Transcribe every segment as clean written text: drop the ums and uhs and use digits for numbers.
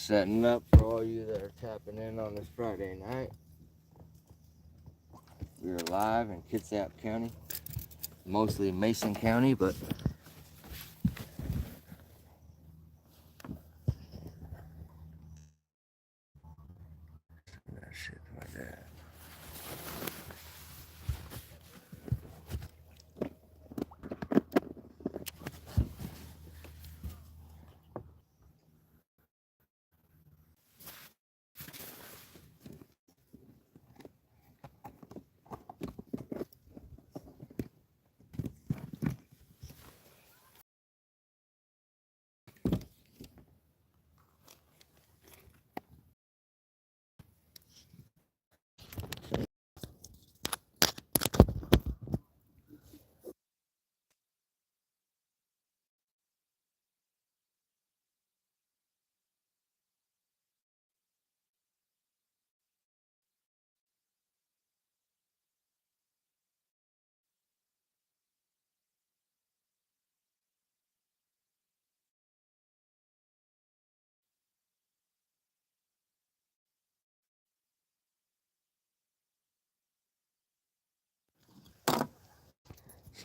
setting up for all you that are tapping in on this Friday night. We're live in Kitsap County, mostly Mason County, but that shit like that.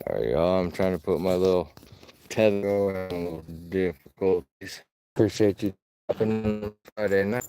Sorry, y'all. I'm trying to put my little tether and little difficulties. Appreciate you tapping in on Friday night.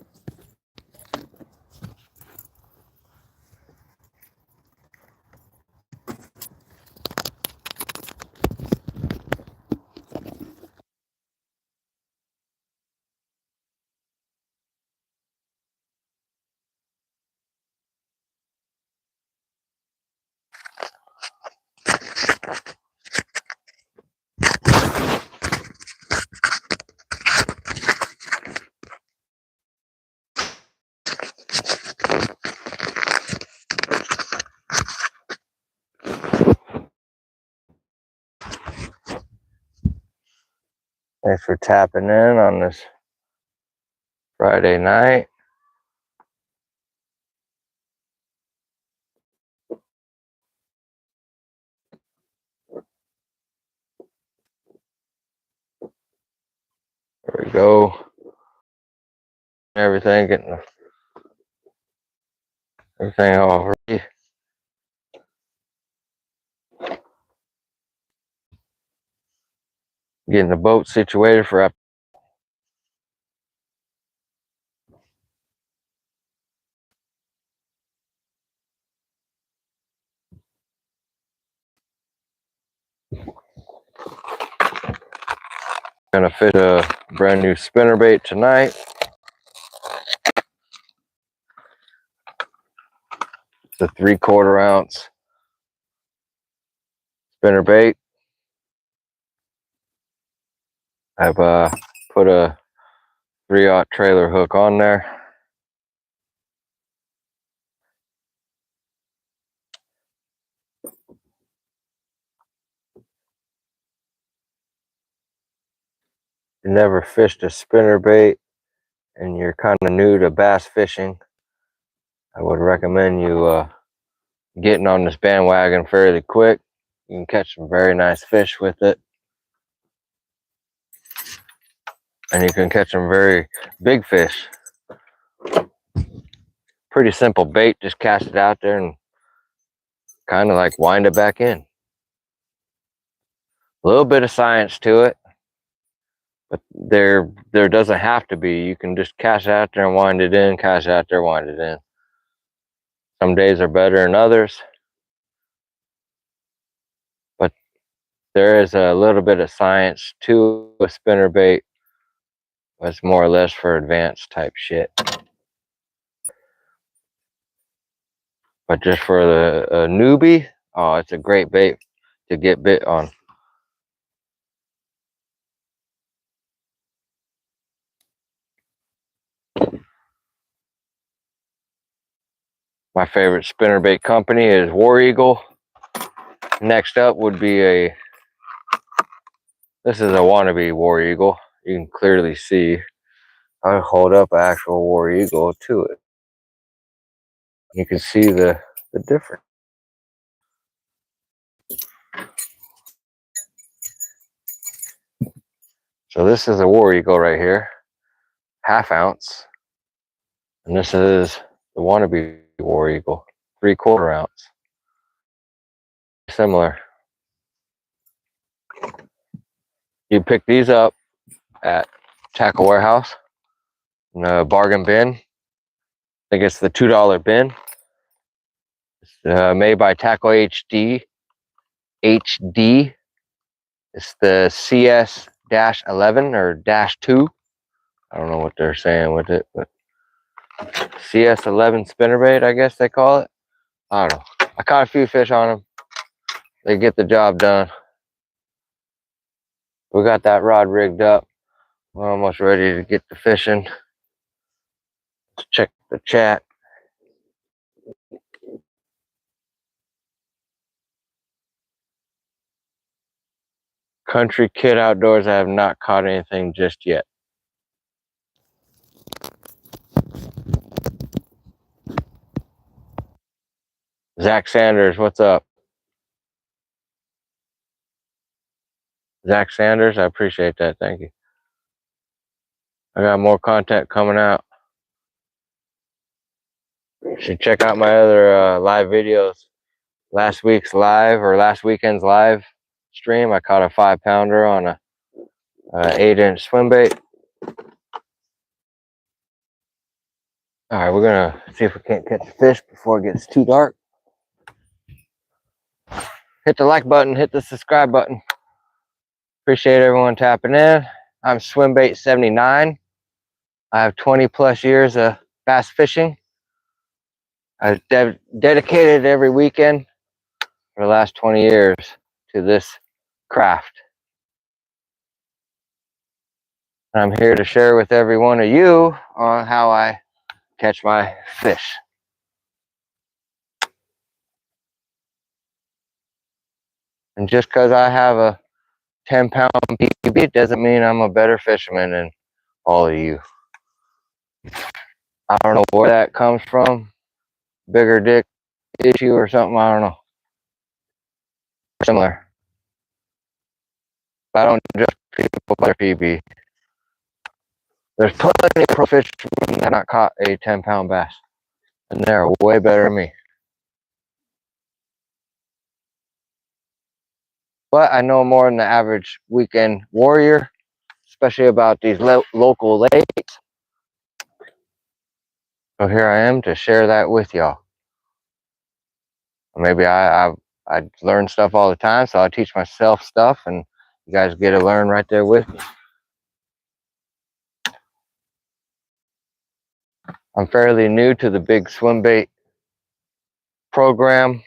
Thanks for tapping in on this Friday night. There we go. Everything getting everything all ready. Getting the boat situated for up. Gonna fish a brand new spinnerbait tonight. It's a 3/4 ounce spinnerbait. I've put a 3/0 trailer hook on there. You never fished a spinnerbait and you're kind of new to bass fishing, I would recommend you getting on this bandwagon fairly quick. You can catch some very nice fish with it, and you can catch some very big fish. Pretty simple bait, just cast it out there and kind of like wind it back in. A little bit of science to it, but there doesn't have to be. You can just cast it out there and wind it in, cast it out there, wind it in. Some days are better than others, but there is a little bit of science to a spinnerbait. It's more or less for advanced type shit. But just for the newbie, oh, it's a great bait to get bit on. My favorite spinnerbait company is War Eagle. Next up would be this is a wannabe War Eagle. You can clearly see. I'll hold up an actual War Eagle to it. You can see the difference. So this is a War Eagle right here. 1/2 ounce. And this is the wannabe War Eagle, 3/4 ounce. Similar. You pick these up at Tackle Warehouse in a bargain bin. I think it's the $2 bin. It's made by Tackle HD. It's the CS-11 or -2. I don't know what they're saying with it, but CS-11 spinnerbait, I guess they call it. I don't know. I caught a few fish on them. They get the job done. We got that rod rigged up. We're almost ready to get the fishing. Let's check the chat. Country Kid Outdoors, I have not caught anything just yet. Zach Sanders, what's up? Zach Sanders, I appreciate that. Thank you. I got more content coming out. You should check out my other live videos. Last weekend's live stream, I caught a 5-pounder on a 8-inch swim bait. All right, we're gonna see if we can't catch a fish before it gets too dark. Hit the like button, hit the subscribe button. Appreciate everyone tapping in. I'm Swimbait79. I have 20+ years of bass fishing. I've dedicated every weekend for the last 20 years to this craft. And I'm here to share with every one of you on how I catch my fish. And just because I have a 10-pound PB doesn't mean I'm a better fisherman than all of you. I don't know where that comes from. Bigger dick issue or something, I don't know. Similar. But I don't judge people by their PB. There's plenty of pro fishermen that have not caught a 10-pound bass. And they're way better than me. But I know more than the average weekend warrior, especially about these local lakes. So here I am to share that with y'all. Maybe I learn stuff all the time, so I teach myself stuff, and you guys get to learn right there with me. I'm fairly new to the big swim bait program.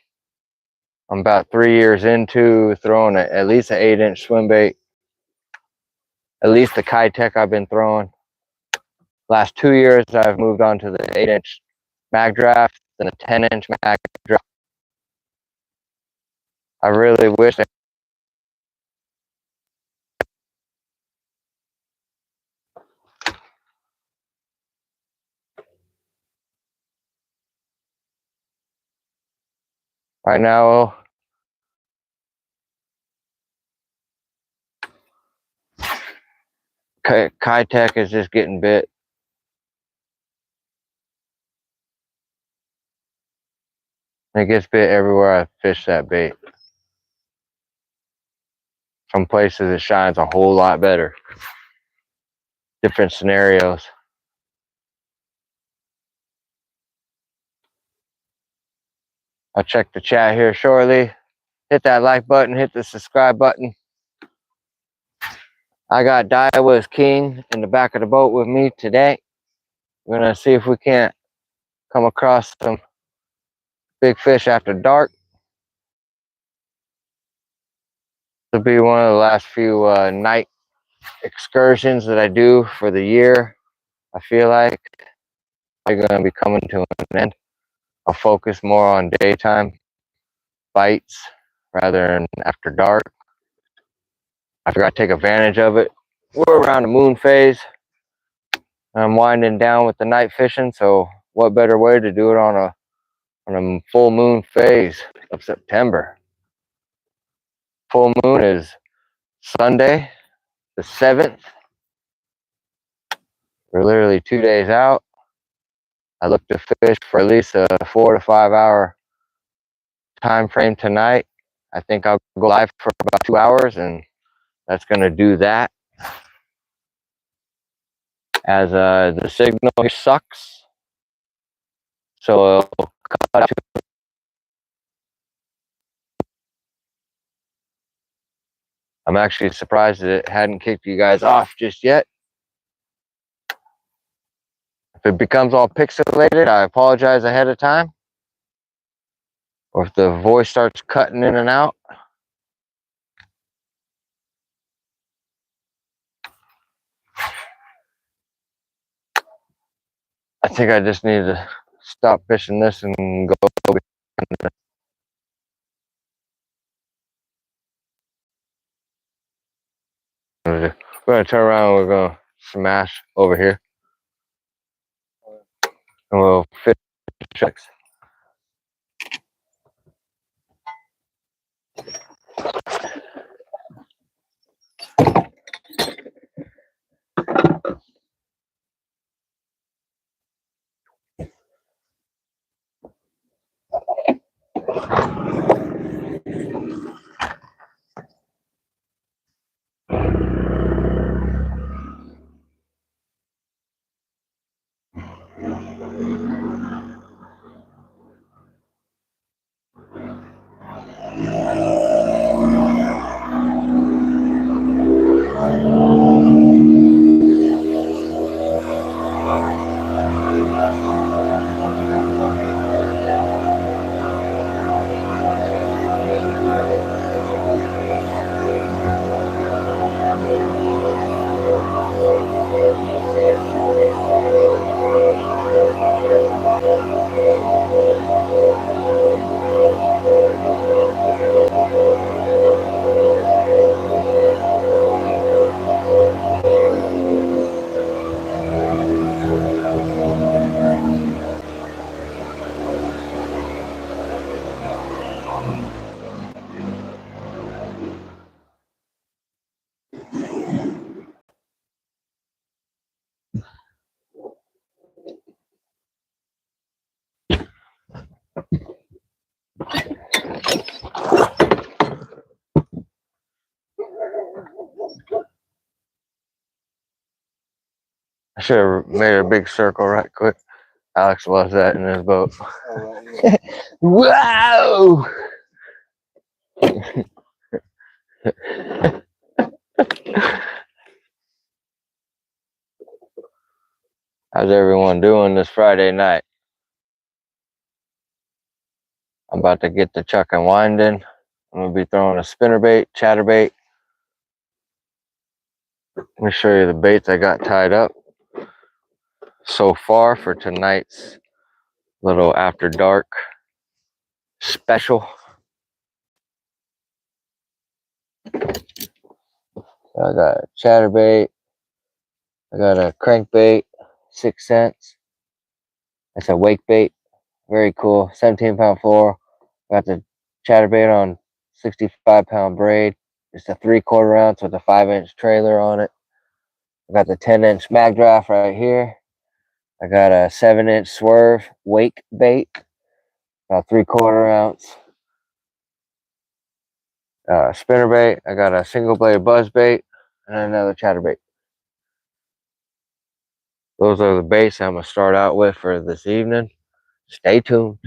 I'm about 3 years into throwing at least an 8-inch swim bait. At least the Kitech I've been throwing. Last 2 years, I've moved on to the 8-inch mag draft and the 10-inch mag draft. I really wish right now Kitech is just getting bit. It gets bit everywhere I fish that bait. Some places it shines a whole lot better. Different scenarios. I'll check the chat here shortly. Hit that like button, hit the subscribe button. I got Daiwa's King in the back of the boat with me today. We're gonna see if we can't come across some big fish after dark. This will be one of the last few night excursions that I do for the year. I feel like they're gonna be coming to an end. I'll focus more on daytime bites rather than after dark. I forgot to take advantage of it. We're around the moon phase. I'm winding down with the night fishing, so what better way to do it on a full moon phase of September? Full moon is Sunday, the 7th. We're literally 2 days out. I look to fish for at least a 4 to 5 hour time frame tonight. I think I'll go live for about 2 hours, and that's going to do that. As the signal here sucks, so it'll cut to. I'm actually surprised that it hadn't kicked you guys off just yet. If it becomes all pixelated, I apologize ahead of time. Or if the voice starts cutting in and out. I think I just need to stop fishing this and go. We're going to turn around and we're going to smash over here. And we'll fish tricks. I should have made a big circle right quick. Alex loves that in his boat. Wow! How's everyone doing this Friday night? I'm about to get the chuck and wind in. I'm going to be throwing a spinnerbait, chatterbait. Let me show you the baits I got tied up so far for tonight's little after dark special. I got a chatterbait. I got a crankbait, 6 cents. It's a wake bait. Very cool. 17-pound fluoro. Got the chatterbait on 65-pound braid. It's a 3/4 ounce with a 5-inch trailer on it. I got the 10-inch mag draft right here. I got a 7-inch swerve wake bait. About 3/4 ounce. Spinnerbait. I got a single blade buzz bait and another chatterbait. Those are the baits I'm going to start out with for this evening. Stay tuned.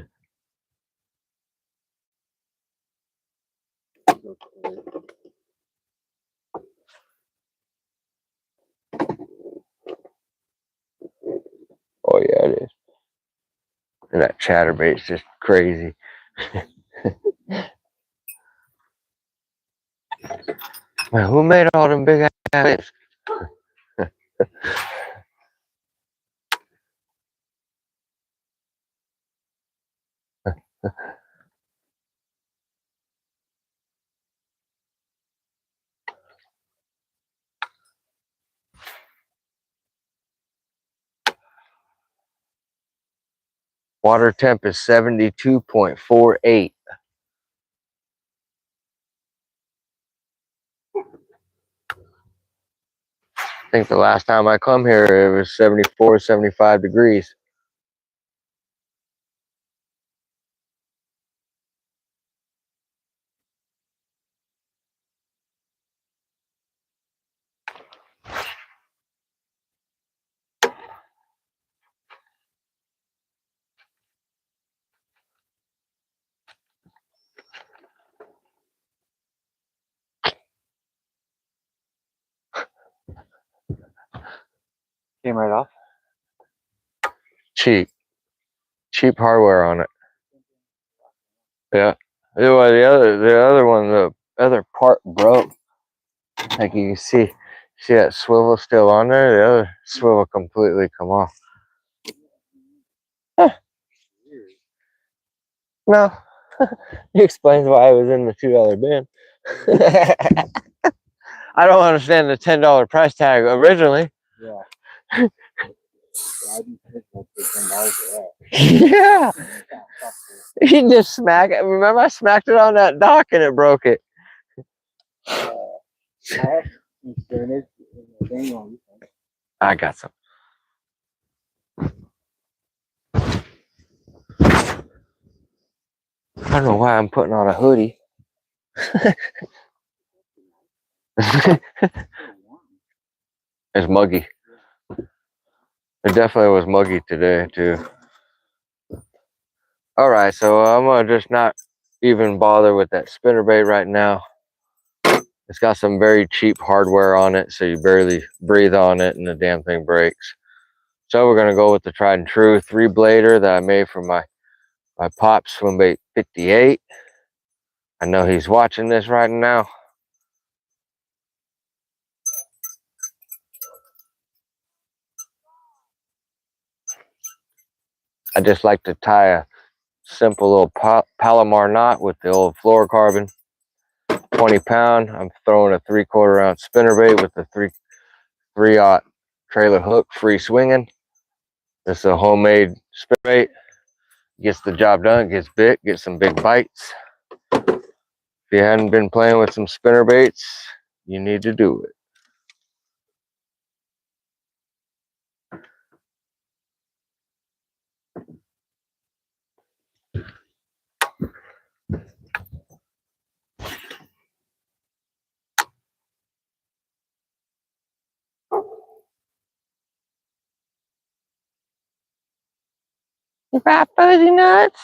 Oh yeah, it is. And that chatterbait's just crazy. Man, who made all them big ass baits? Water temp is 72.48. I think the last time I come here, it was 74, 75 degrees. Came right off. Cheap hardware on it. Yeah. Well, the other one, the other part broke. Like you can see that swivel still on there. The other swivel completely come off. Huh. No, he explains why I was in the $2 bin. I don't understand the $10 price tag originally. Yeah. I didn't think $10 Yeah. He just smacked it. Remember, I smacked it on that dock and it broke it. I got some. I don't know why I'm putting on a hoodie. It's muggy. It definitely was muggy today too. All right, so I'm gonna just not even bother with that spinnerbait right now. It's got some very cheap hardware on it, so you barely breathe on it and the damn thing breaks. So we're gonna go with the tried and true 3-blader that I made for my Pop Swimbait 58. I know he's watching this right now. I just like to tie a simple little Palomar knot with the old fluorocarbon. 20-pound. I'm throwing a 3/4 ounce spinnerbait with the 3/0 trailer hook, free swinging. This is a homemade spinnerbait. Gets the job done, gets bit, gets some big bites. If you hadn't been playing with some spinnerbaits, you need to do it. You got fuzzy nuts?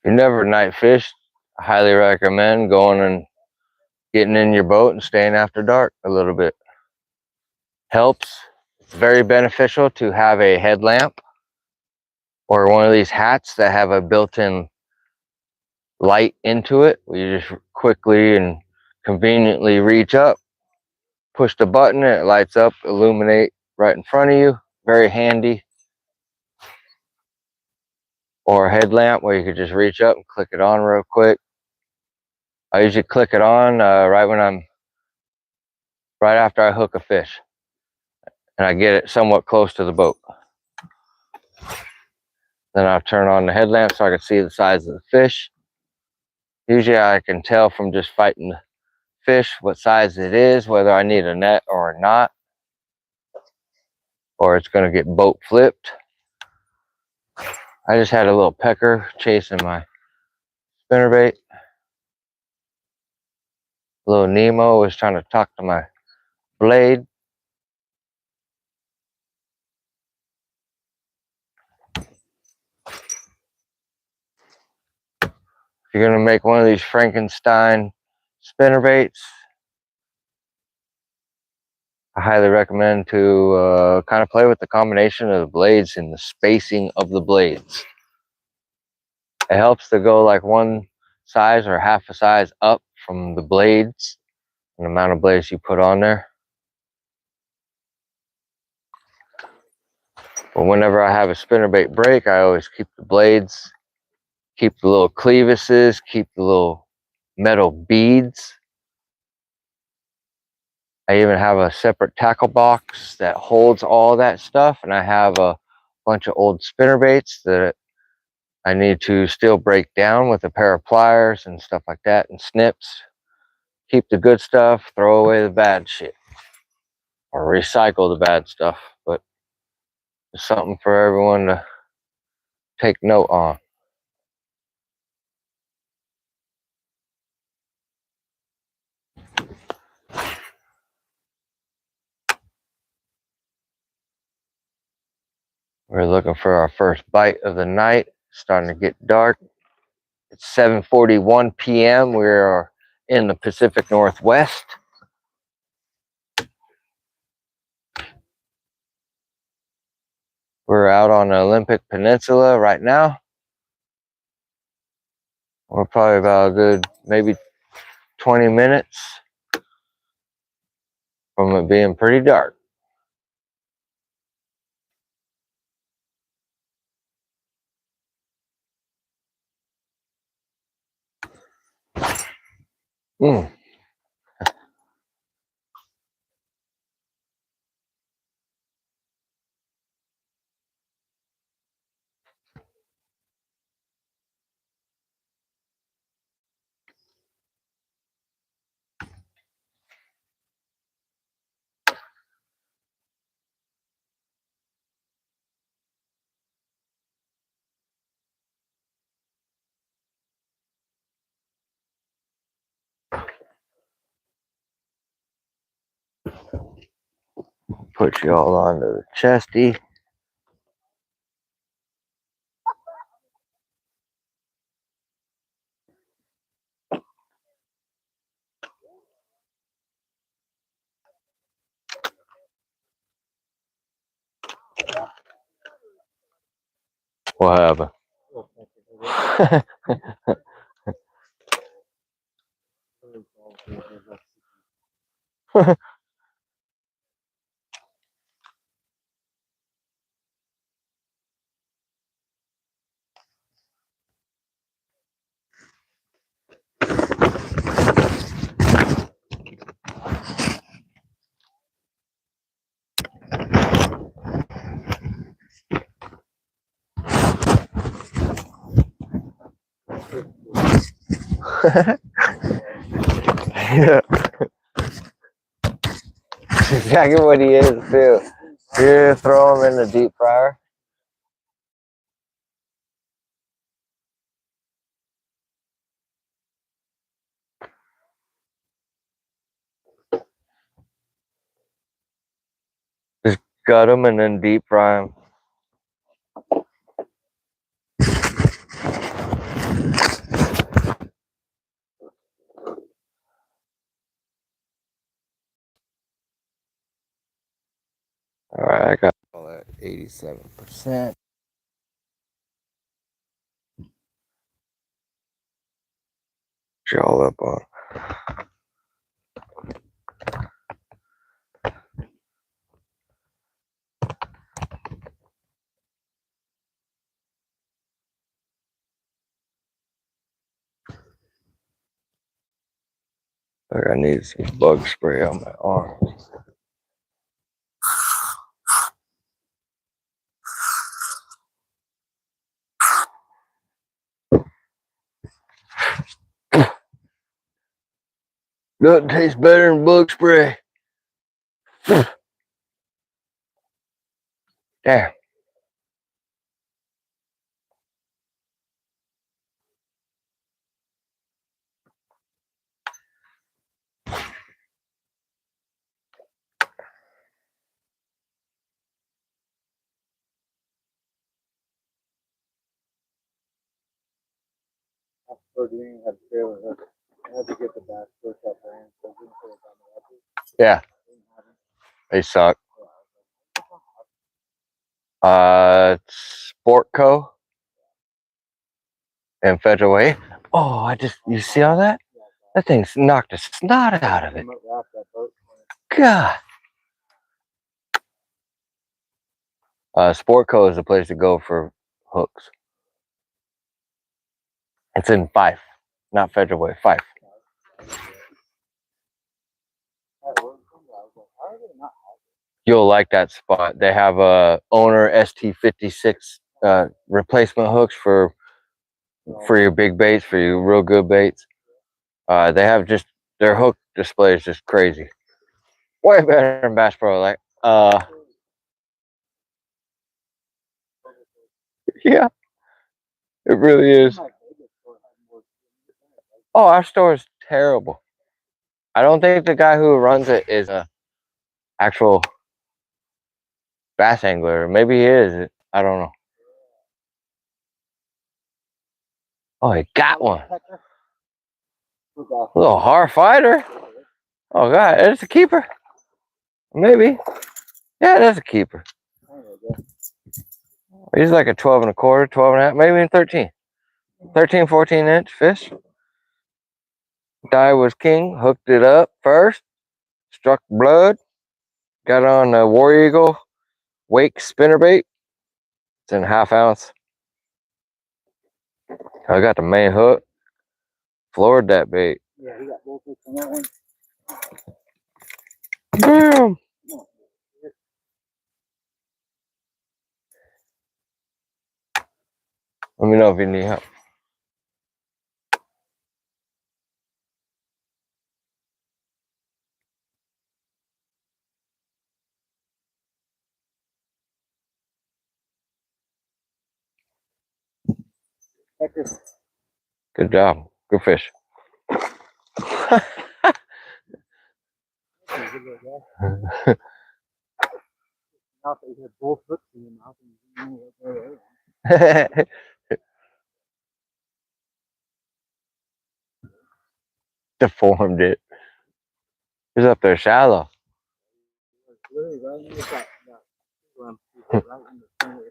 If you never night fished, I highly recommend going and getting in your boat and staying after dark a little bit. Helps. It's very beneficial to have a headlamp or one of these hats that have a built-in light into it. You just quickly and conveniently reach up, push the button, and it lights up, illuminate right in front of you. Very handy. Or a headlamp where you could just reach up and click it on real quick. I usually click it on right after I hook a fish, and I get it somewhat close to the boat. Then I'll turn on the headlamp so I can see the size of the fish. Usually I can tell from just fighting the fish what size it is, whether I need a net or not, or it's going to get boat flipped. I just had a little pecker chasing my spinnerbait. Little Nemo was trying to talk to my blade. If you're going to make one of these Frankenstein spinnerbaits, I highly recommend to kind of play with the combination of the blades and the spacing of the blades. It helps to go like one size or half a size up from the blades and the amount of blades you put on there. But whenever I have a spinnerbait break, I always keep the blades, keep the little clevises, keep the little metal beads. I even have a separate tackle box that holds all that stuff, and I have a bunch of old spinnerbaits that I need to still break down with a pair of pliers and stuff like that, and snips. Keep the good stuff, throw away the bad shit, or recycle the bad stuff. But it's something for everyone to take note on. We're looking for our first bite of the night. It's starting to get dark. It's 7:41 p.m. We are in the Pacific Northwest. We're out on the Olympic Peninsula right now. We're probably about a good maybe 20 minutes from it being pretty dark. Mm. Put you all onto the chesty. What happened? Yeah. That's exactly what he is too. Here, throw him in the deep fryer. Just gut him and then deep fry him. All right, I got all that 87%. All up on. Like I need some bug spray on my arms. Doesn't taste better than bug spray. Damn. Yeah, they suck. Sportco and Federal Way. Oh, you see all that? That thing's knocked the snot out of it. Wrap that boat. God. Sportco is the place to go for hooks. It's in Fife, not Federal Way, Fife. You'll like that spot. They have a owner ST56 replacement hooks for your big baits, for your real good baits. They have just their hook display is just crazy. Way better than Bass Pro. Like, yeah, it really is. Oh, our store is terrible. I don't think the guy who runs it is a actual bass angler. Maybe he is. I don't know. Oh, he got one. A little hard fighter. Oh God, it's a keeper. Maybe. Yeah, that's a keeper. He's like a 12 and a quarter, 12 and a half, maybe even 13. 13, 14-inch fish. Guy was king, hooked it up first, struck blood, got on a War Eagle wake spinnerbait. It's in 1/2 ounce. I got the main hook, floored that bait. Yeah, he got both hooks on that one. Damn. Let me know if you need help. Good job. Good fish. Both hooks in your mouth. Deformed it. He's up there shallow. Literally right in the back. Right in the center of the water.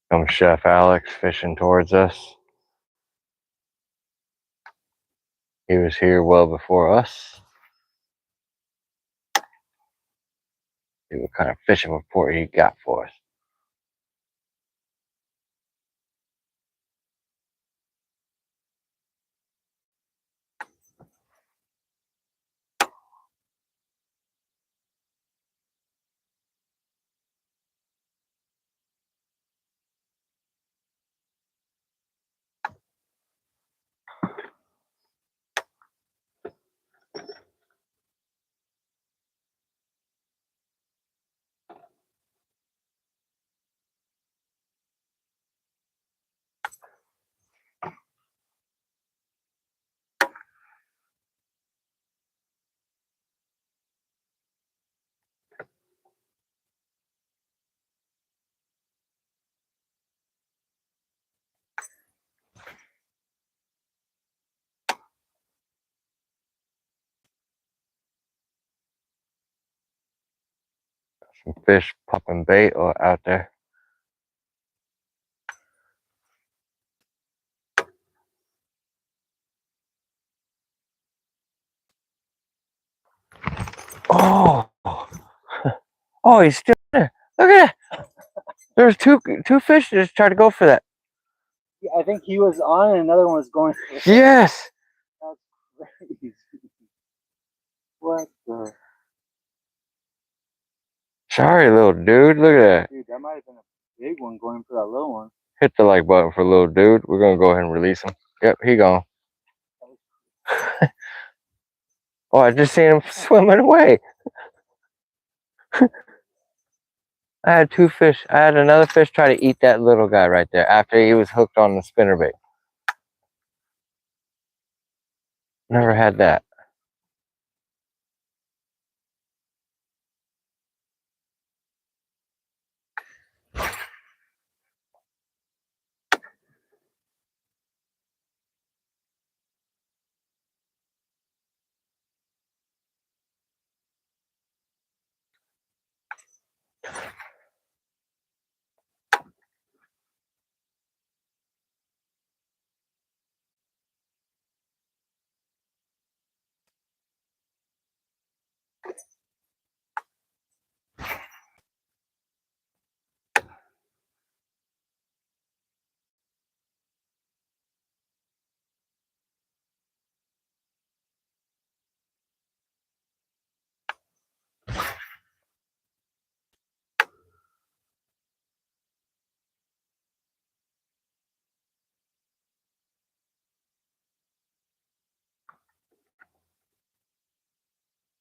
Comes Chef Alex fishing towards us. He was here well before us. See what kind of fishing report he got for us. Some fish popping bait out there. Oh, oh, he's still there. Look at that. There's two fish that just tried to go for that. Yeah, I think he was on and another one was going. Yes. That's crazy. What the? Sorry, little dude. Look at that. Dude, that might have been a big one going for that little one. Hit the like button for little dude. We're gonna go ahead and release him. Yep, he gone. Oh, I just seen him swimming away. I had two fish. I had another fish try to eat that little guy right there after he was hooked on the spinnerbait. Never had that.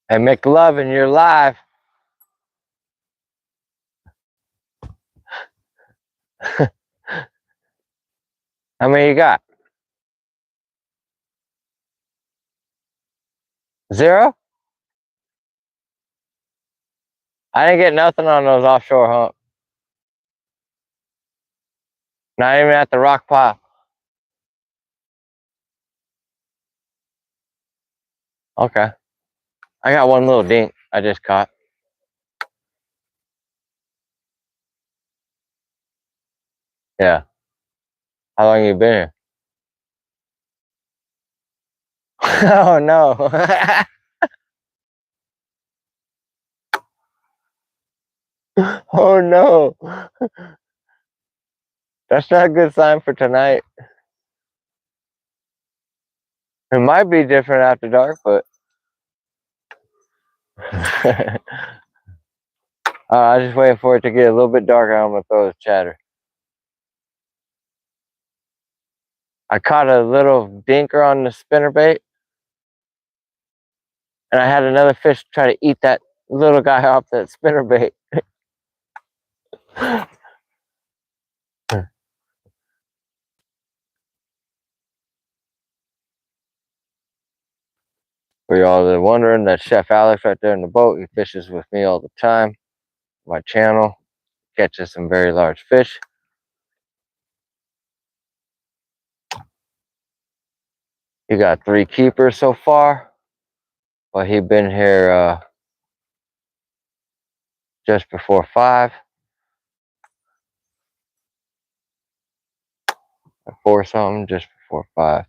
Hey, McLovin, you're live. How many you got? 0? I didn't get nothing on those offshore humps. Not even at the rock pile. Okay. I got one little dink I just caught. Yeah. How long you been here? Oh no. Oh no. That's not a good sign for tonight. It might be different after dark, but I just waiting for it to get a little bit darker. I'm gonna throw this chatter. I caught a little dinker on the spinnerbait, and I had another fish try to eat that little guy off that spinnerbait. For y'all that are wondering, that's Chef Alex right there in the boat. He fishes with me all the time. My channel catches some very large fish. He got 3 keepers so far, but he been here just before 5. 4 something, just before 5.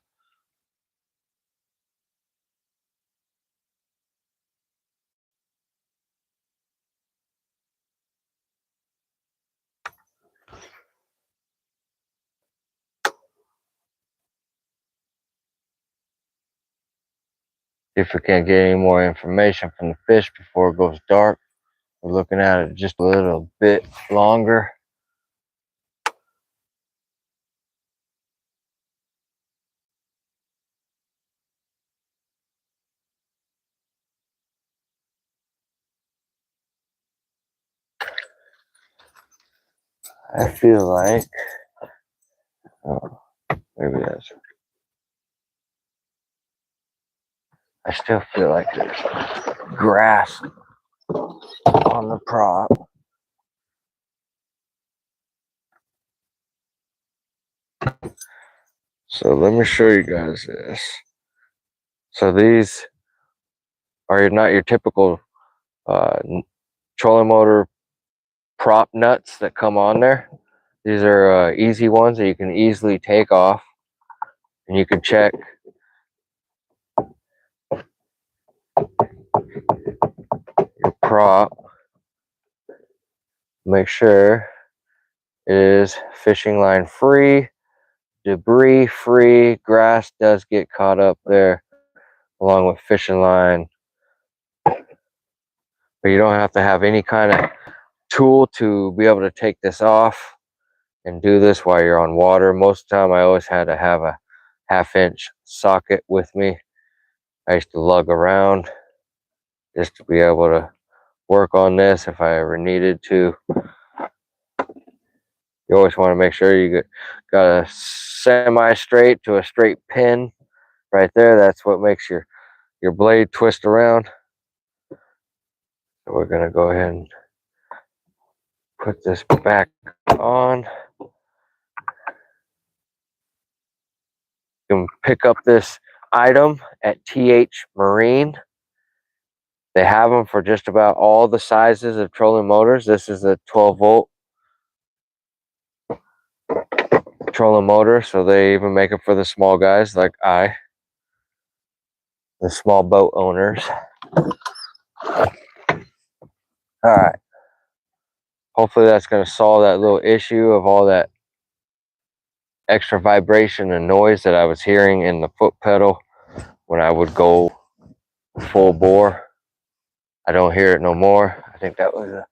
If we can't get any more information from the fish before it goes dark, we're looking at it just a little bit longer. I feel like, oh, maybe that's, I still feel like there's grass on the prop. So let me show you guys this. So these are not your typical trolling motor prop nuts that come on there. These are easy ones that you can easily take off, and you can check your prop, make sure it is fishing line free, debris free. Grass does get caught up there along with fishing line, but you don't have to have any kind of tool to be able to take this off and do this while you're on water. Most of the time I always had to have a 1/2-inch socket with me. I used to lug around just to be able to work on this if I ever needed to. You always want to make sure you got a semi-straight to a straight pin right there. That's what makes your blade twist around. So we're going to go ahead and put this back on. You can pick up this item at TH Marine. They have them for just about all the sizes of trolling motors. This is a 12-volt trolling motor, so they even make it for the small guys like the small boat owners. All right. Hopefully that's going to solve that little issue of all that extra vibration and noise that I was hearing in the foot pedal when I would go full bore. I don't hear it no more. I think that was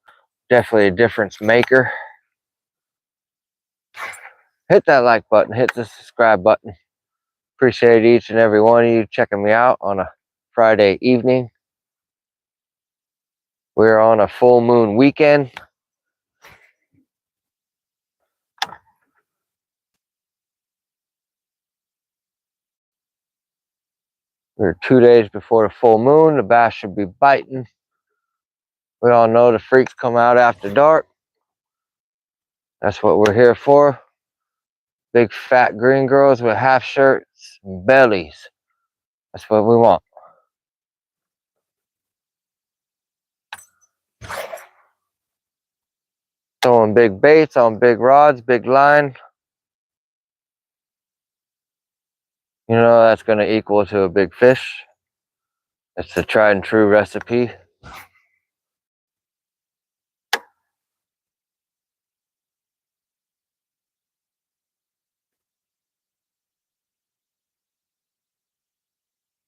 definitely a difference maker. Hit that like button, hit the subscribe button. Appreciate each and every one of you checking me out on a Friday evening. We're on a full moon weekend. We're 2 days before the full moon. The bass should be biting. We all know the freaks come out after dark. That's what we're here for. Big fat green girls with half shirts and bellies. That's what we want. Throwing big baits on big rods, big line. You know that's going to equal to a big fish. It's the tried and true recipe.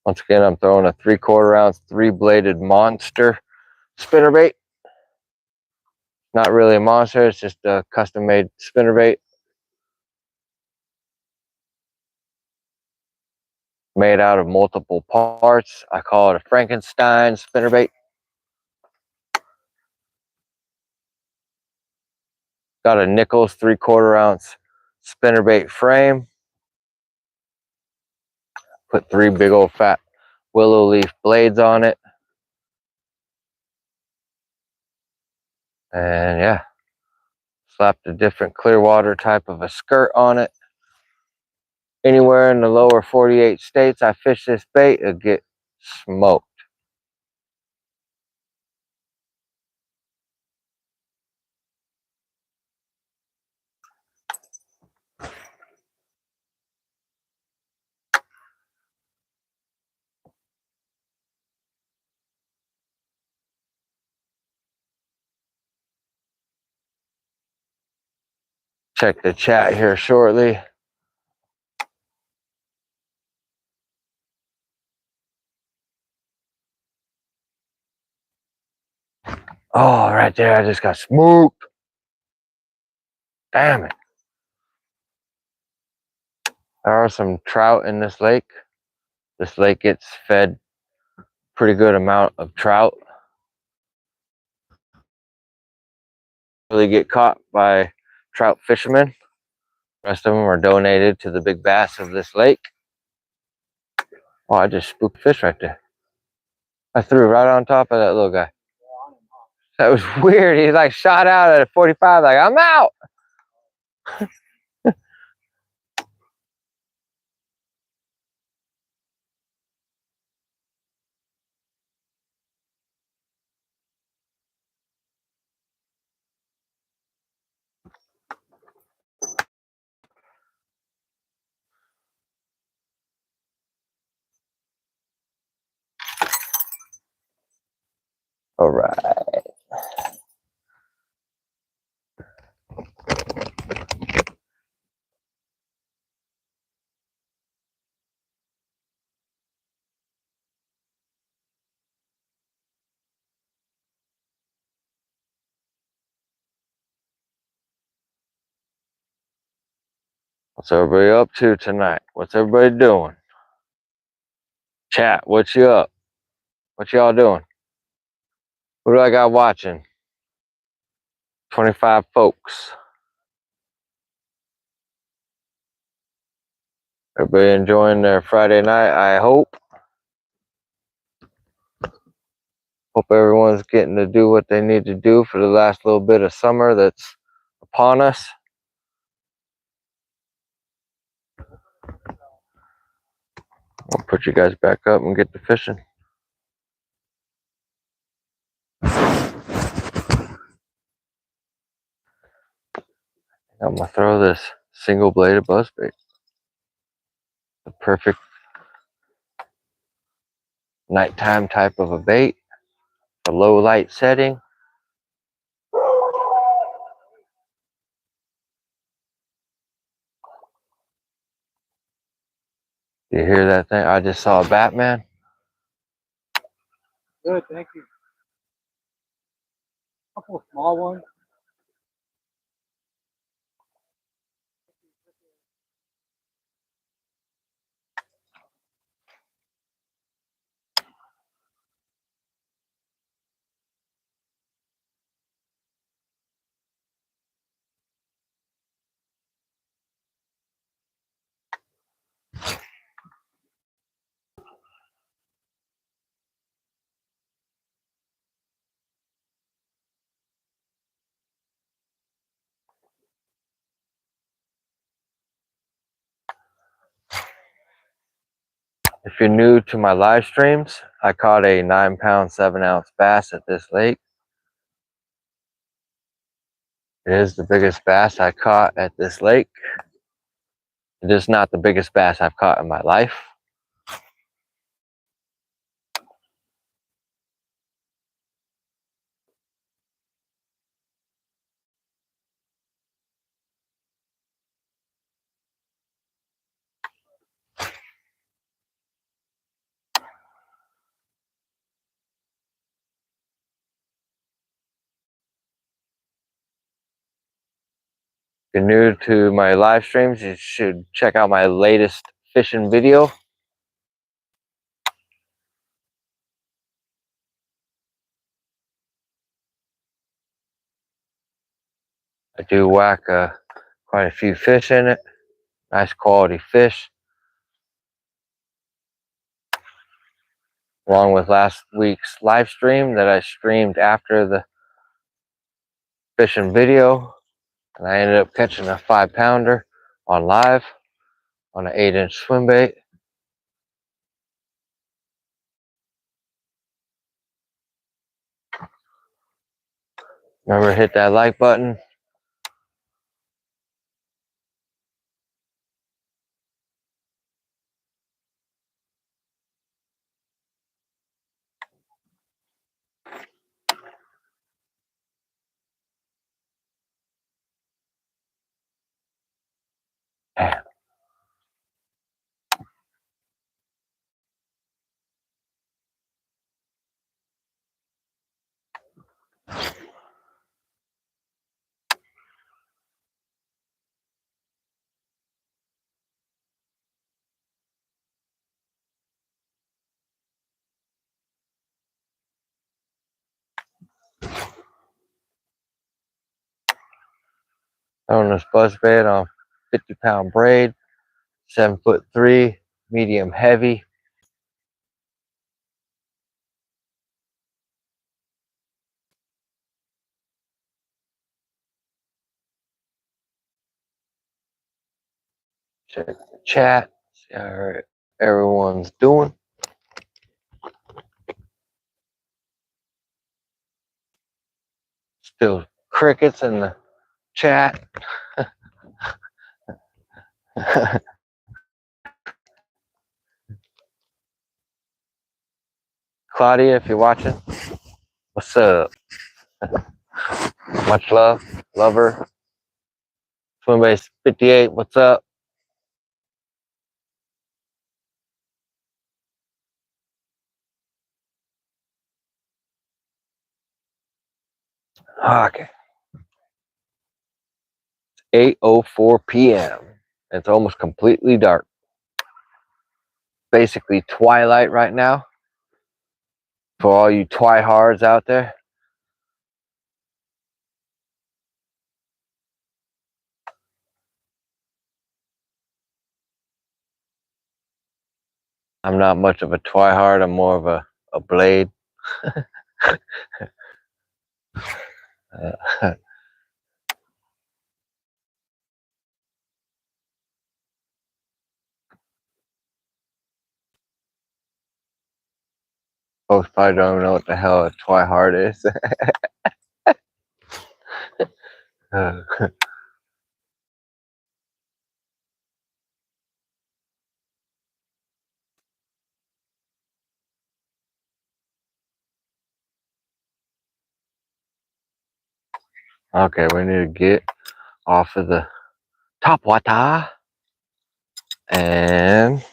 Once again, I'm throwing a 3/4 ounce 3-bladed monster spinnerbait. Not really a monster, it's just a custom made spinnerbait. Made out of multiple parts. I call it a Frankenstein spinnerbait. Got a Nichols 3/4 ounce spinnerbait frame. Put 3 big old fat willow leaf blades on it. And yeah, slapped a different Clearwater type of a skirt on it. Anywhere in the lower 48 states I fish this bait, it'll get smoked. Check the chat here shortly. Oh, right there, I just got smoked. Damn it. There are some trout in this lake. This lake gets fed pretty good amount of trout. Really get caught by trout fishermen. The rest of them are donated to the big bass of this lake. Oh, I just spooked a fish right there. I threw right on top of that little guy. That was weird. He like shot out at a 45 like, I'm out. All right. What's everybody up to tonight? What's everybody doing? Chat, what you up? What y'all doing? Who do I got watching? 25 folks. Everybody enjoying their Friday night, I hope. Hope everyone's getting to do what they need to do for the last little bit of summer that's upon us. I'll put you guys back up and get to fishing. I'm gonna throw this single bladed buzzbait. The perfect nighttime type of a bait. a low light setting. You hear that thing? I just saw a Batman. Good, thank you. A couple of small ones. If you're new to my live streams, I caught a 9-pound, 7-ounce bass at this lake. It is the biggest bass I caught at this lake. It is not the biggest bass I've caught in my life. If you're new to my live streams, you should check out my latest fishing video. I do whack quite a few fish in it. Nice quality fish. Along with last week's live stream that I streamed after the fishing video. And I ended up catching a 5-pounder on live on an 8-inch swim bait. Remember, hit that like button. Throwing this buzzbait on 50-pound braid, 7'3", medium heavy. Check the chat, see how everyone's doing. Still crickets in the chat. Claudia, if you're watching, what's up? Much love, lover. Swimbase 58, what's up? Okay. 8:04 p.m. It's almost completely dark. Basically twilight right now. For all you twihards out there. I'm not much of a twihard, I'm more of a blade. Folks probably don't even know what the hell a twihard is. Okay, we need to get off of the topwater and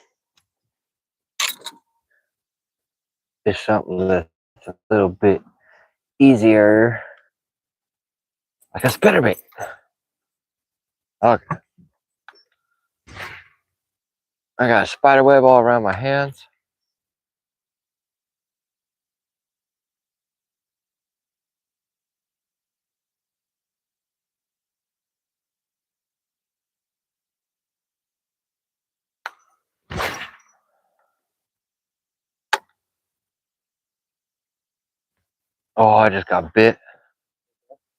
it's something that's a little bit easier, like a spinnerbait. Okay, I got a spider web all around my hands. Oh, I just got bit.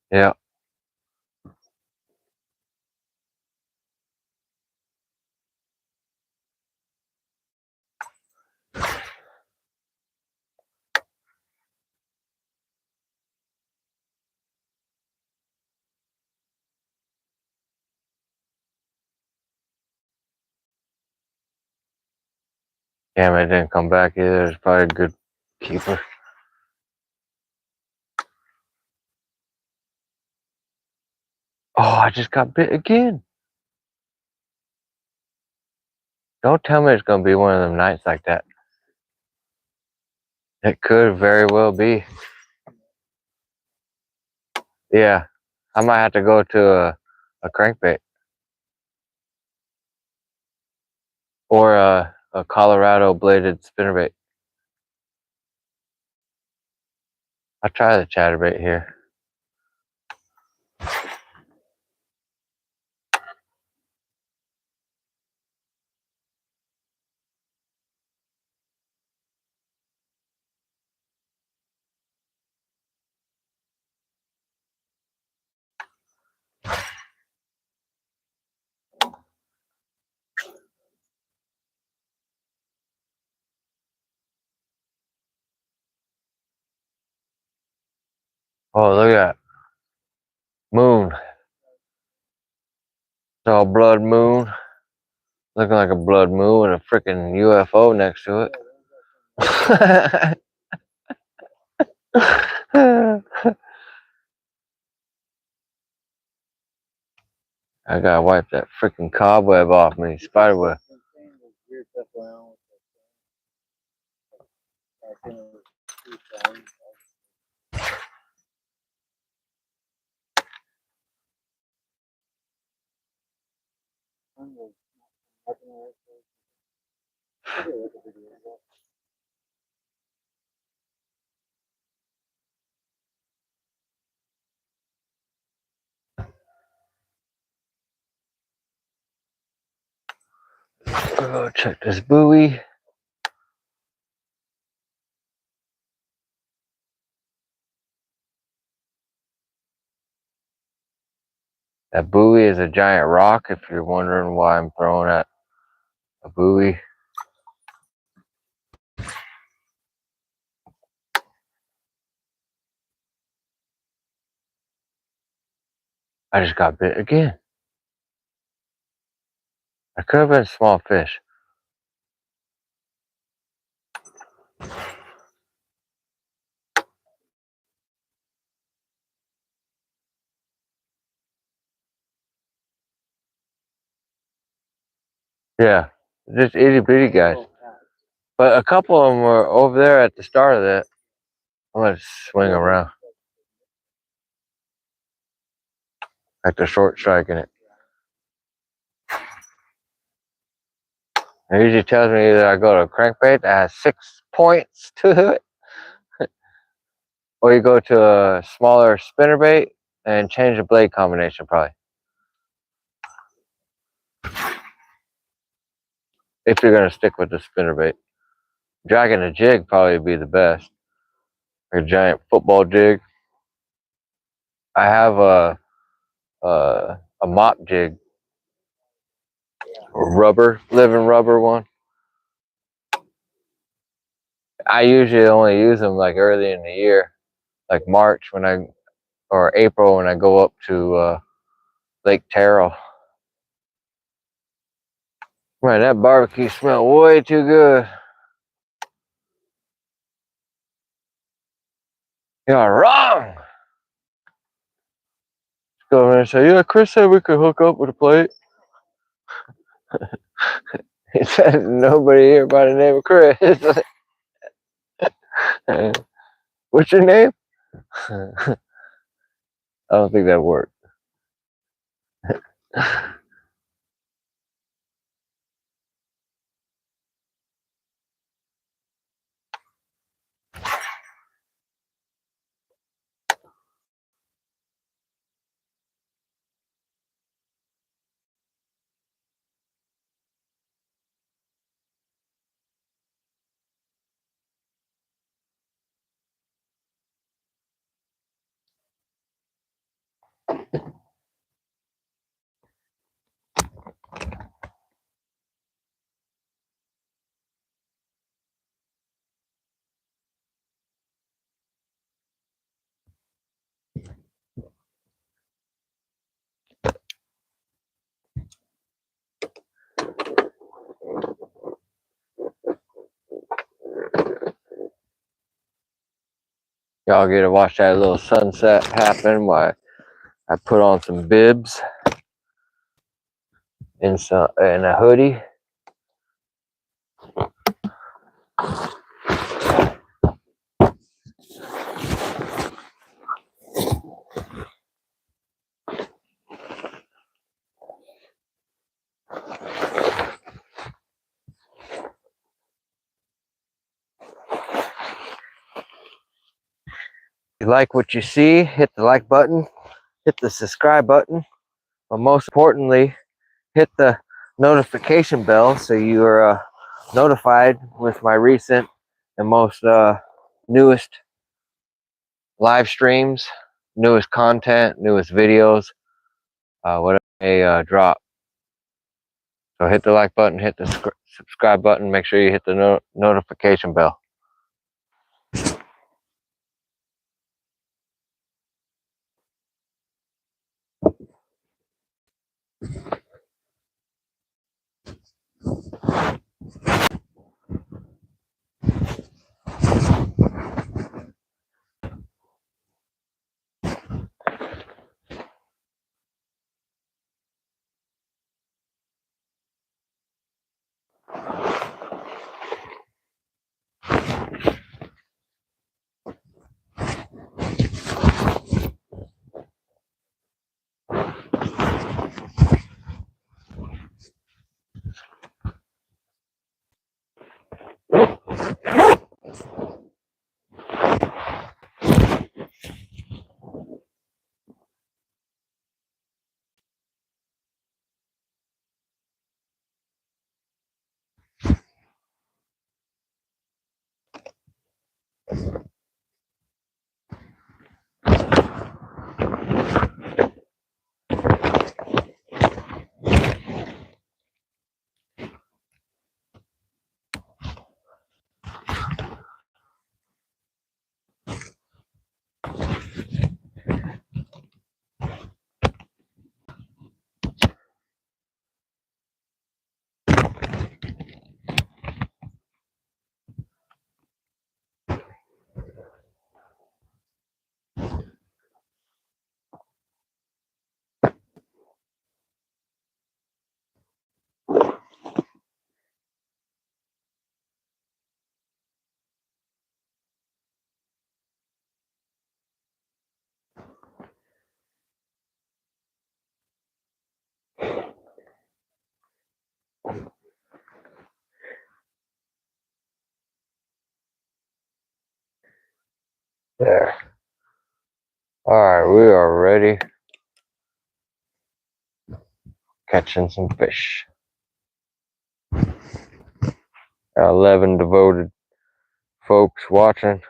Yeah. Damn, it didn't come back either. It's probably a good keeper. Oh, I just got bit again. Don't tell me it's gonna be one of them nights like that. It could very well be. Yeah, I might have to go to a crankbait or a Colorado bladed spinnerbait. I'll try the chatterbait here. Oh, look at that. Moon. It's all blood moon. Looking like a blood moon with a freaking UFO next to it. I gotta wipe that freaking cobweb off me, spider web. Go check this buoy. That buoy is a giant rock, if you're wondering why I'm throwing at a buoy. I just got bit again. I could have been small fish. Yeah, just itty bitty guys. But a couple of them were over there at the start of that. I'm gonna swing around. Like the short striking it. It usually tells me either I go to a crankbait that has 6 points to it, or you go to a smaller spinnerbait and change the blade combination probably. If you're gonna stick with the spinnerbait. Dragging a jig probably be the best. Like a giant football jig. I have a mop jig. Rubber, living rubber one. I usually only use them like early in the year, like March or April when I go up to Lake Terrell. Man, that barbecue smelled way too good. You're wrong. Go over there and say, yeah, Chris said we could hook up with a plate. He said nobody here by the name of Chris. What's your name? I don't think that worked. Y'all get to watch that little sunset happen while I put on some bibs and a hoodie. If you like what you see, hit the like button, hit the subscribe button, but most importantly, hit the notification bell so you are notified with my recent and most newest live streams, newest content, newest videos, whatever may drop. So hit the like button, hit the subscribe button, make sure you hit the notification bell. There. Alright, we are ready. Catching some fish. Got 11 devoted folks watching.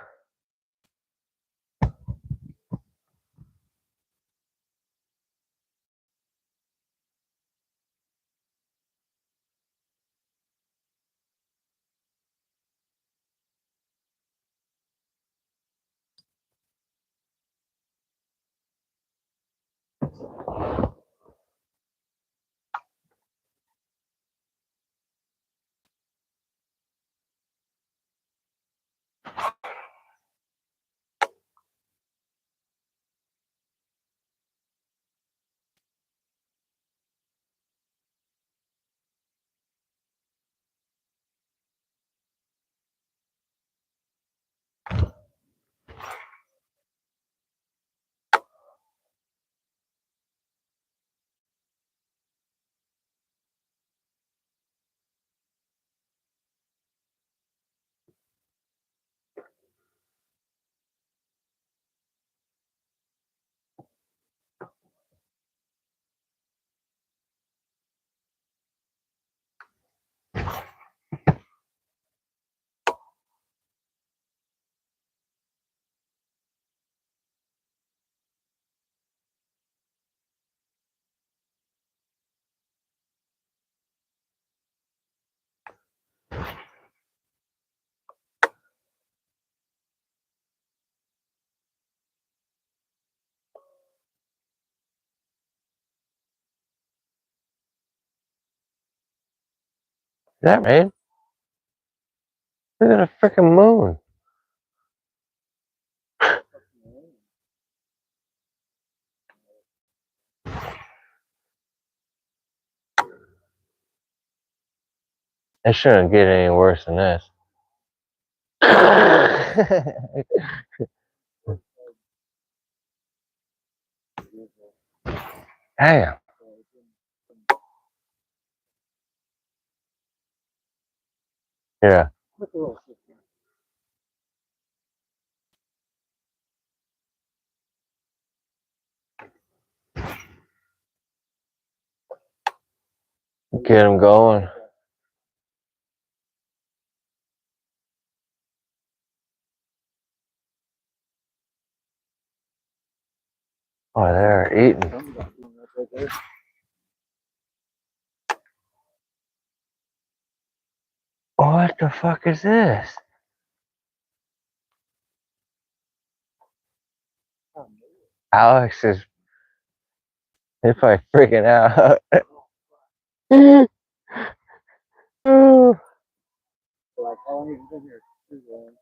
that rain? Look at the freaking moon. It shouldn't get any worse than this. Damn. Yeah. Get them going. Oh, they're eating. What the fuck is this? Alex is he's probably freaking out. Like, how long have you been here? 2 grand.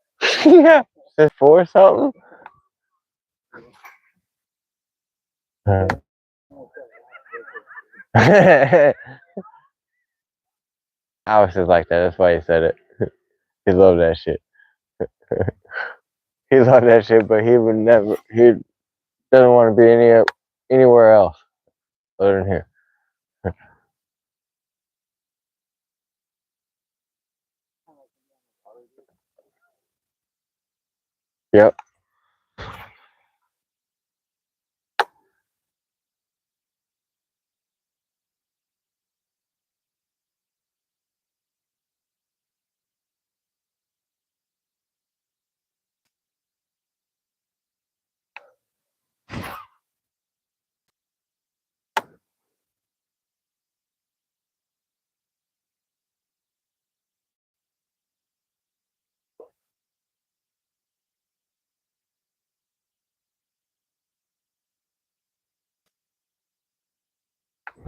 Yeah. Is it for something? Alex is like that. That's why he said it. He loved that shit. He loved that shit, but he would never. He doesn't want to be anywhere else other than here. Yep.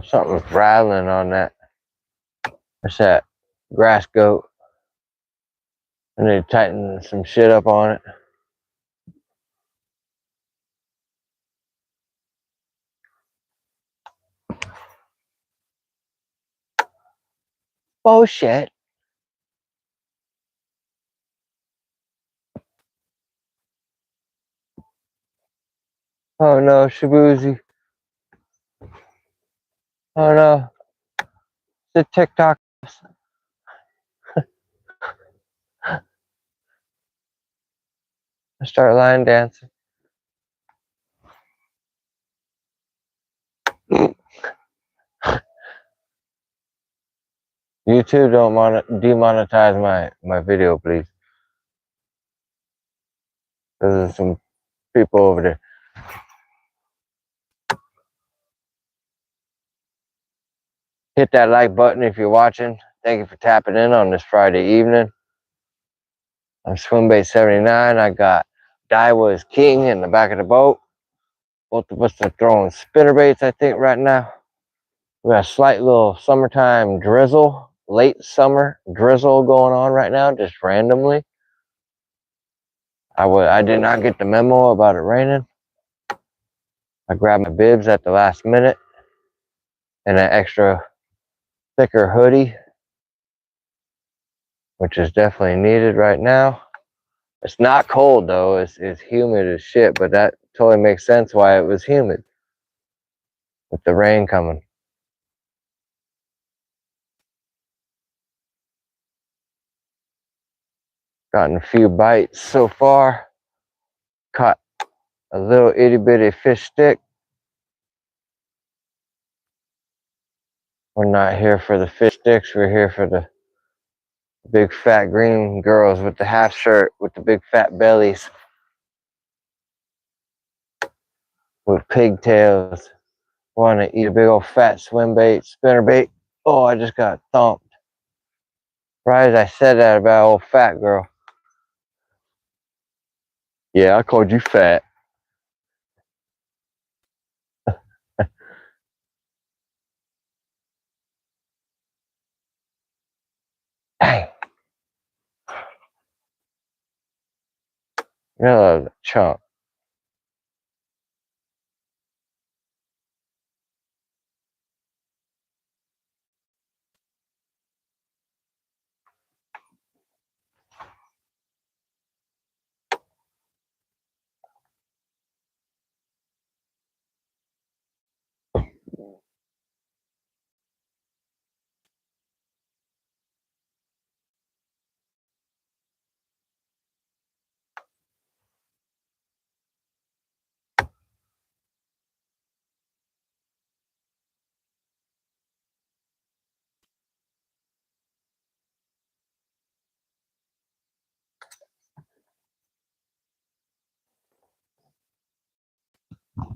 Something's rattling on that. What's that? Grass goat. I need to tighten some shit up on it. Bullshit. Oh no, Shabuzi. Oh no. The TikTok. I start line dancing. YouTube don't demonetize my video, please. There's some people over there. Hit that like button if you're watching. Thank you for tapping in on this Friday evening. I'm Swimbait 79. I got Daiwa is king in the back of the boat. Both of us are throwing spinnerbaits, I think, right now. We got a slight little summertime drizzle, late summer drizzle going on right now, just randomly. I did not get the memo about it raining. I grabbed my bibs at the last minute and an extra thicker hoodie, which is definitely needed right now. It's not cold though, it's humid as shit, but that totally makes sense why it was humid with the rain coming. Gotten a few bites so far. Caught a little itty bitty fish stick. We're not here for the fish sticks, we're here for the big fat green girls with the half shirt with the big fat bellies with pigtails. Want to eat a big old fat swim bait, spinner bait. Oh, I just got thumped. Right as I said that about old fat girl. Yeah, I called you fat. Another chunk.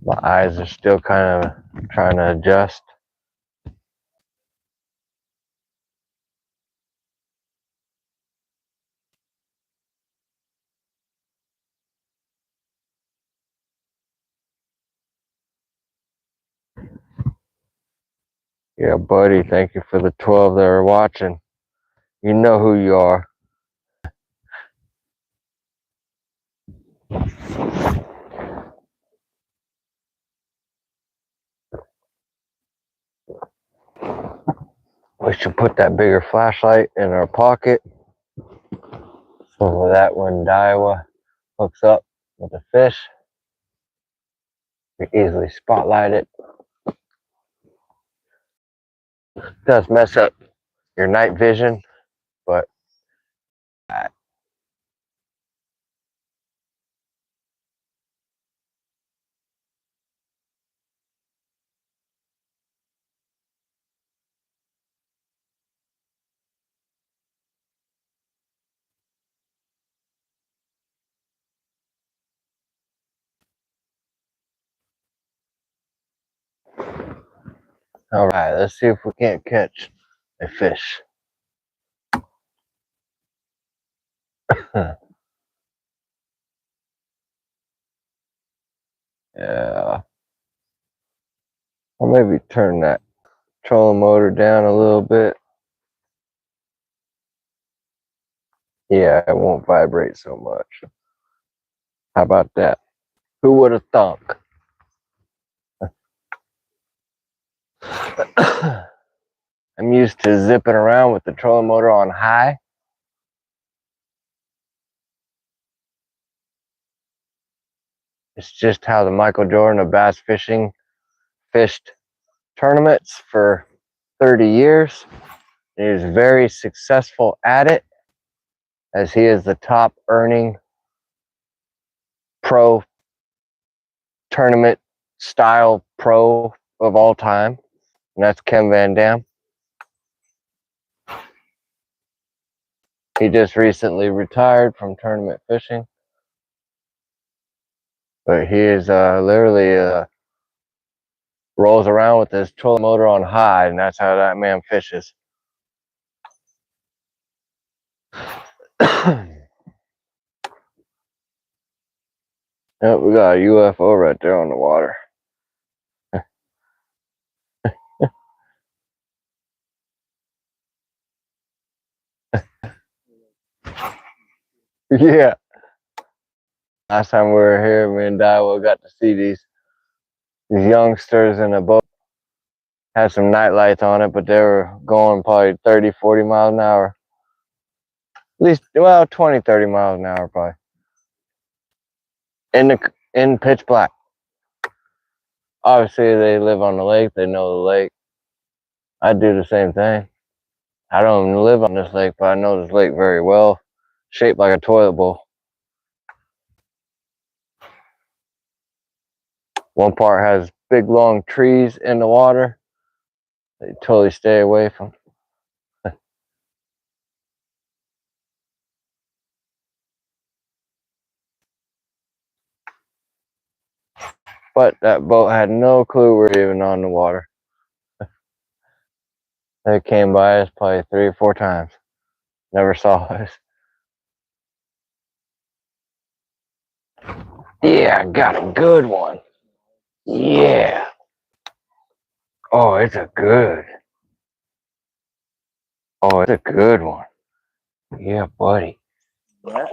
My eyes are still kind of trying to adjust. Yeah, buddy, thank you for the 12 that are watching. You know who you are. We should put that bigger flashlight in our pocket so that when Daiwa hooks up with the fish, we easily spotlight it. It does mess up your night vision, but all right, let's see if we can't catch a fish. Yeah, or maybe turn that trolling motor down a little bit. Yeah, it won't vibrate so much. How about that? Who would have thunk? I'm used to zipping around with the trolling motor on high. It's just how the Michael Jordan of bass fishing fished tournaments for 30 years. He is very successful at it, as he is the top earning pro tournament style pro of all time, and that's Ken Van Dam. He just recently retired from tournament fishing, but he is literally rolls around with his trolling motor on high, and that's how that man fishes. Yep, we got a UFO right there on the water. Yeah. Last time we were here, me and Daiwa got to see these youngsters in a boat. Had some night lights on it, but they were going probably 30, 40 miles an hour. At least, well, 20, 30 miles an hour probably. In pitch black. Obviously, they live on the lake. They know the lake. I do the same thing. I don't even live on this lake, but I know this lake very well. Shaped like a toilet bowl. One part has big, long trees in the water. They totally stay away from. But that boat had no clue we're even on the water. They came by us probably 3 or 4 times. Never saw us. Yeah, I got a good one. Yeah. Oh, it's a good. Oh, it's a good one. Yeah, buddy. Yeah.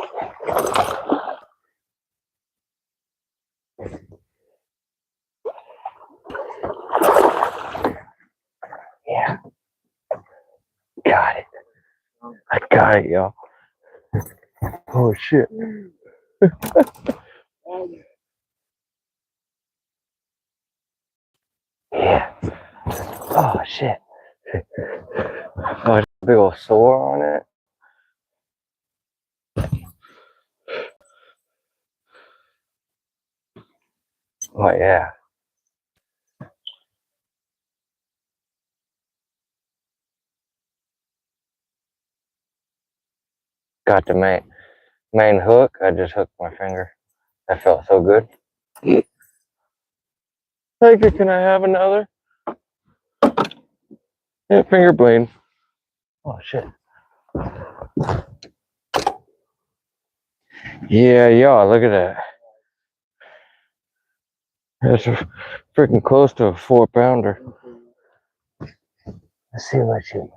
Alright, y'all. Oh shit. Yeah. Oh shit. Oh, it's a big old sore on it. Oh yeah. Got the main hook. I just hooked my finger. That felt so good. Thank you. Can I have another? Yeah, finger blade. Oh shit. Yeah, y'all, look at that. That's freaking close to a 4-pounder. Let's see what you.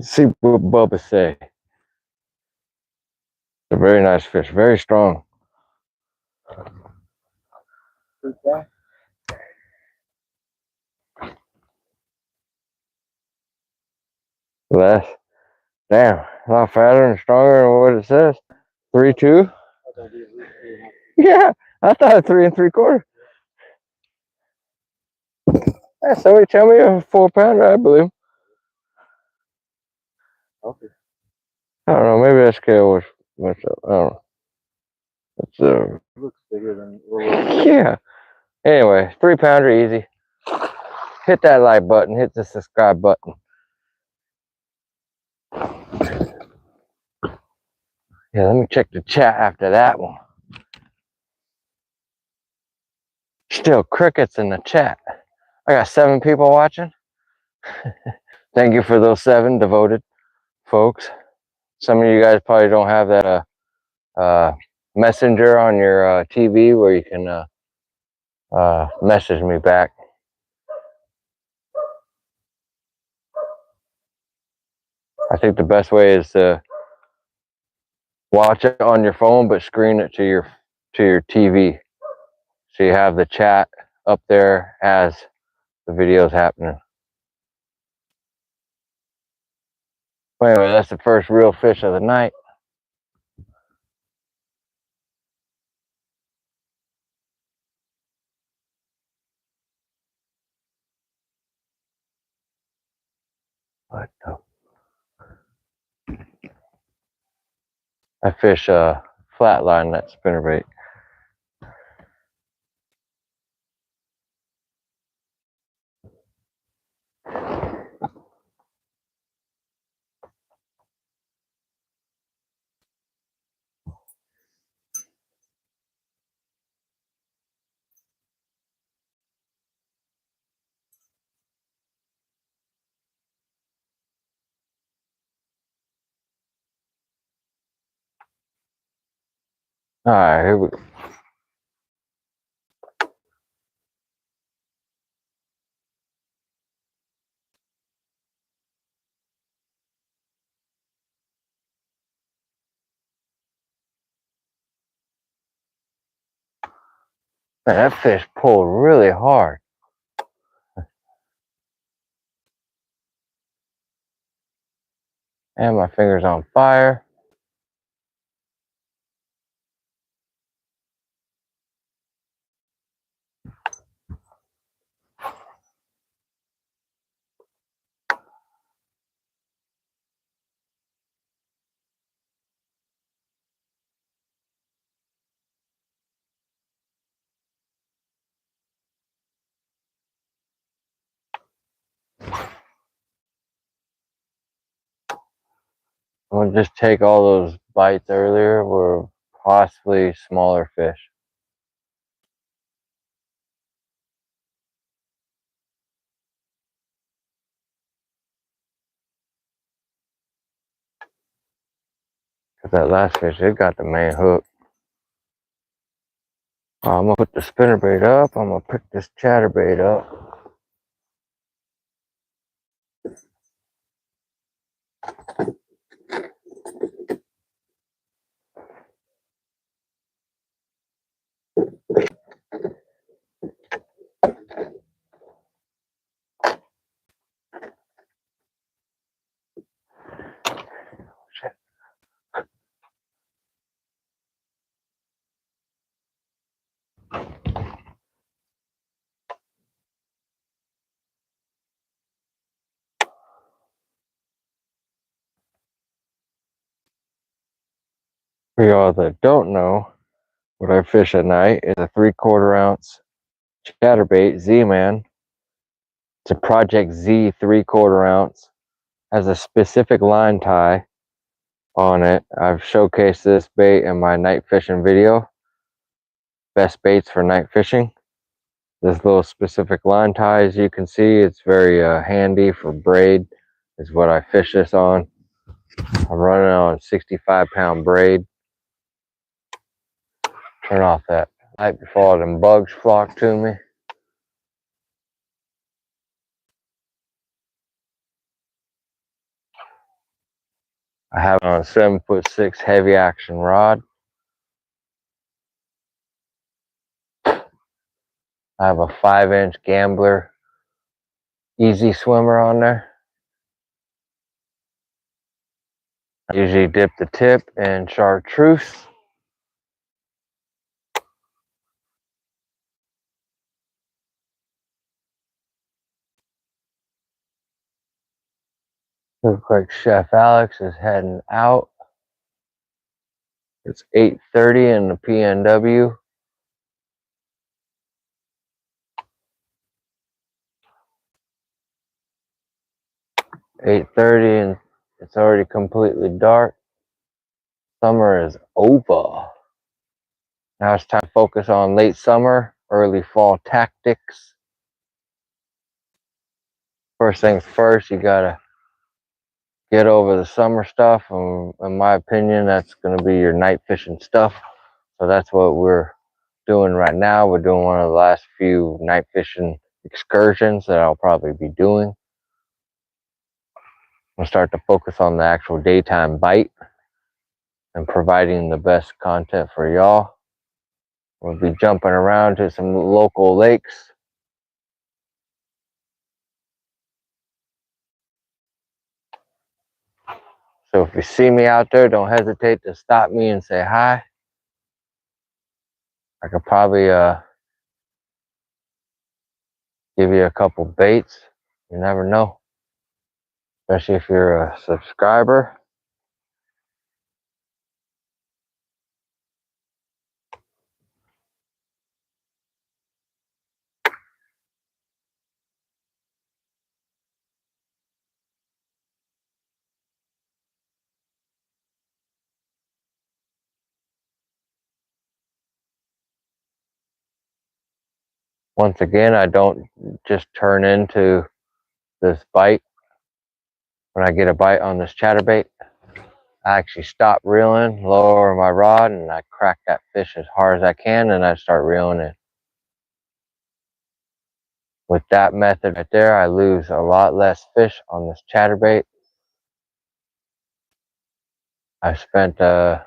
Let's see what Bubba say. It's a very nice fish, very strong. Less. Damn, a lot fatter and stronger than what it says. 3.2. Yeah, I thought 3 3/4. Yeah, somebody tell me a 4-pounder, I believe. Okay. I don't know. Maybe that scale was messed up. I don't know. It's It looks bigger than. yeah. Anyway, 3-pounder easy. Hit that like button. Hit the subscribe button. Yeah, let me check the chat after that one. Still crickets in the chat. I got 7 people watching. Thank you for those 7 devoted folks. Some of you guys probably don't have that messenger on your TV where you can message me back. I think the best way is to watch it on your phone, but screen it to your TV, so you have the chat up there as the video's happening. Well, anyway, that's the first real fish of the night. What the? I fish flatline that spinnerbait. All right, here we go. Man, that fish pulled really hard. And my finger's on fire. I'm gonna just take all those bites earlier were possibly smaller fish. Cause that last fish, it got the main hook. I'm gonna put the spinnerbait up. I'm gonna pick this chatterbait up. For y'all that don't know, what I fish at night is a 3/4 ounce chatterbait Z-Man. It's a Project Z 3/4 ounce. Has a specific line tie on it. I've showcased this bait in my night fishing video. Best baits for night fishing. This little specific line tie, as you can see, it's very handy for braid, is what I fish this on. I'm running on 65-pound braid. Turn off that light before all them bugs flock to me. I have it on a 7'6" heavy action rod. I have a 5-inch Gambler Easy Swimmer on there. I usually dip the tip in chartreuse. Looks like Chef Alex is heading out. It's 8:30 in the PNW. And it's already completely dark. Summer is over. Now it's time to focus on late summer, early fall tactics. First things first, you gotta get over the summer stuff. And in my opinion, that's gonna be your night fishing stuff. So that's what we're doing right now. We're doing one of the last few night fishing excursions that I'll probably be doing. We'll start to focus on the actual daytime bite and providing the best content for y'all. We'll be jumping around to some local lakes. So if you see me out there, don't hesitate to stop me and say hi. I could probably give you a couple baits. You never know, especially if you're a subscriber. Once again, I don't just turn into this bite. When I get a bite on this chatterbait, I actually stop reeling, lower my rod, and I crack that fish as hard as I can, and I start reeling it. With that method right there, I lose a lot less fish on this chatterbait. I spent about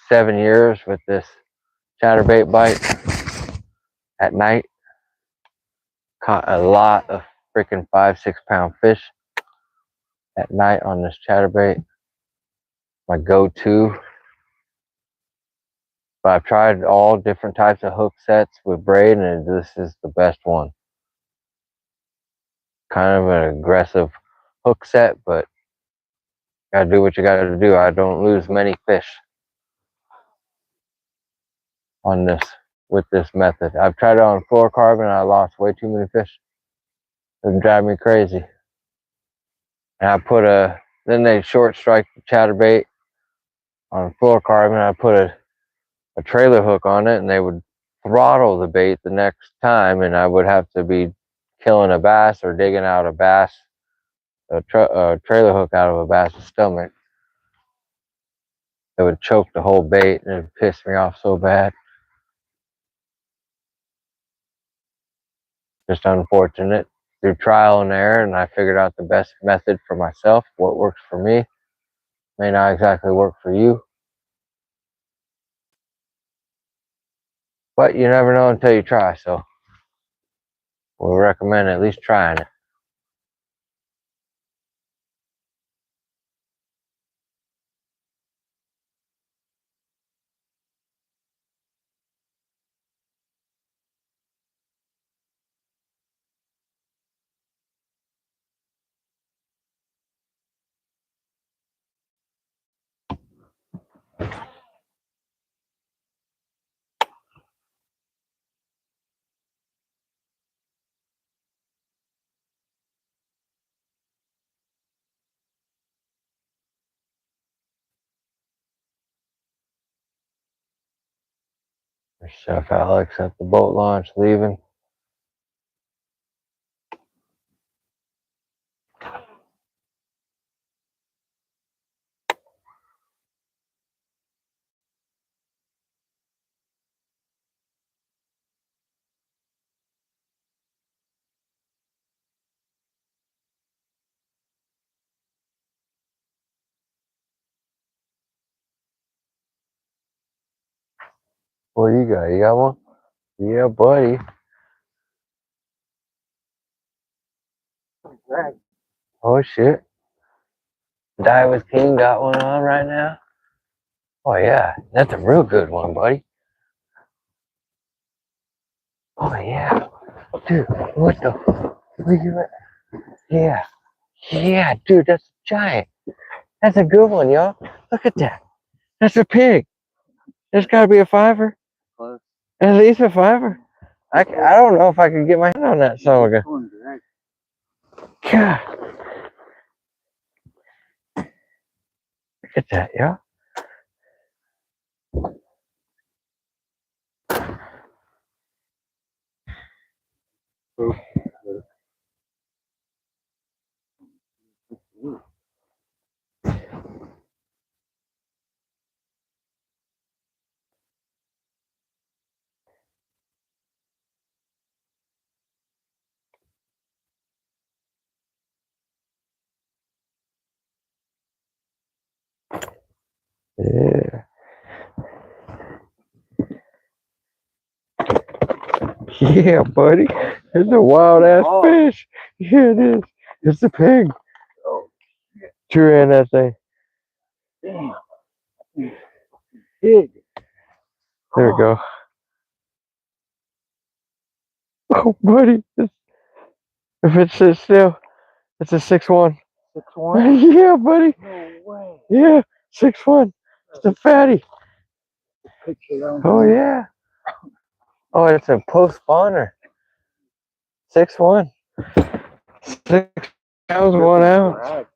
7 years with this chatterbait bite at night. Caught a lot of freaking 5-6 pound fish at night on this chatterbait. My go-to. But I've tried all different types of hook sets with braid, and this is the best one. Kind of an aggressive hook set, but gotta do what you gotta do. I don't lose many fish on this with this method. I've tried it on fluorocarbon and I lost way too many fish. It would drive me crazy. And I put then they short strike the chatterbait on fluorocarbon. I put a trailer hook on it, and they would throttle the bait the next time, and I would have to be killing a bass or digging out a bass, a trailer hook out of a bass's stomach. It would choke the whole bait, and it pissed me off so bad. Just unfortunate. Through trial and error, and I figured out the best method for myself. What works for me may not exactly work for you, but you never know until you try. So we'll recommend at least trying it. Chef Alex at the boat launch leaving. What do you got? You got one? Yeah, buddy. Oh shit. Divers King got one on right now. Oh yeah, that's a real good one, buddy. Oh yeah. Dude, what the? Look at that. Yeah. Yeah, dude, that's giant. That's a good one, y'all. Look at that. That's a pig. There's gotta be a fiver. Close. At least a fiver. I don't know if I could get my hand on that son of a God. Look at that, y'all. Yeah. Yeah, buddy. It's a wild ass fish. Yeah, it is. It's a pig. True ran that thing. Damn. Pig. There we go. Oh, buddy. If it sits still, it's a 6'1". 6'1"? Yeah, buddy. No way. Yeah, 6'1". It's a fatty. Oh, yeah. Oh, it's a post spawner. 6'1". 6 pounds, 1 ounce.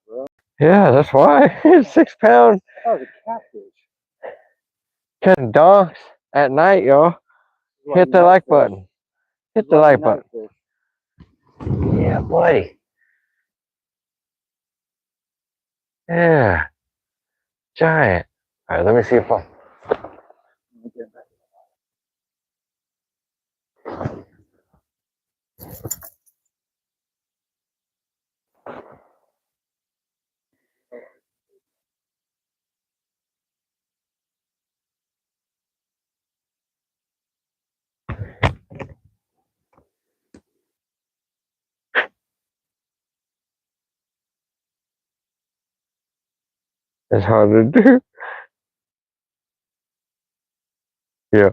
Yeah, that's why. 6 pounds. That was a catfish. Catching donks at night, y'all. Hit the like button. Hit the like button. Yeah, buddy. Yeah. Giant. All right, let me see if I... It's hard to do. Yeah.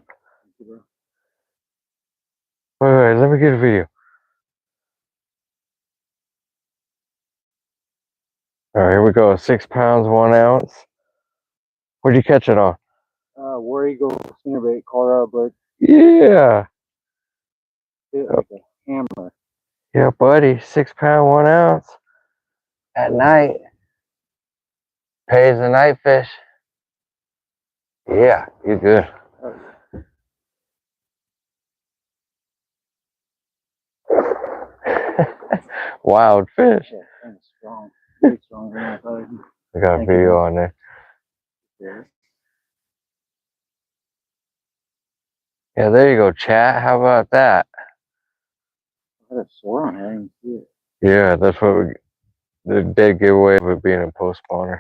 Wait, let me get a video. All right, here we go. 6 pounds, 1 ounce. Where'd you catch it on? War Eagle spinnerbait, Colorado Bird. Yeah. Hit like a hammer. Yeah, buddy. 6 pound, 1 ounce. At night. Pays the night fish. Yeah, you're good. Wild fish. Yeah, kind of strong. Very strong. I got a video on there. Yeah, there you go, chat. How about that? I had a sore on it. I didn't see it. Yeah, that's what we... The dead giveaway of it being a post spawner.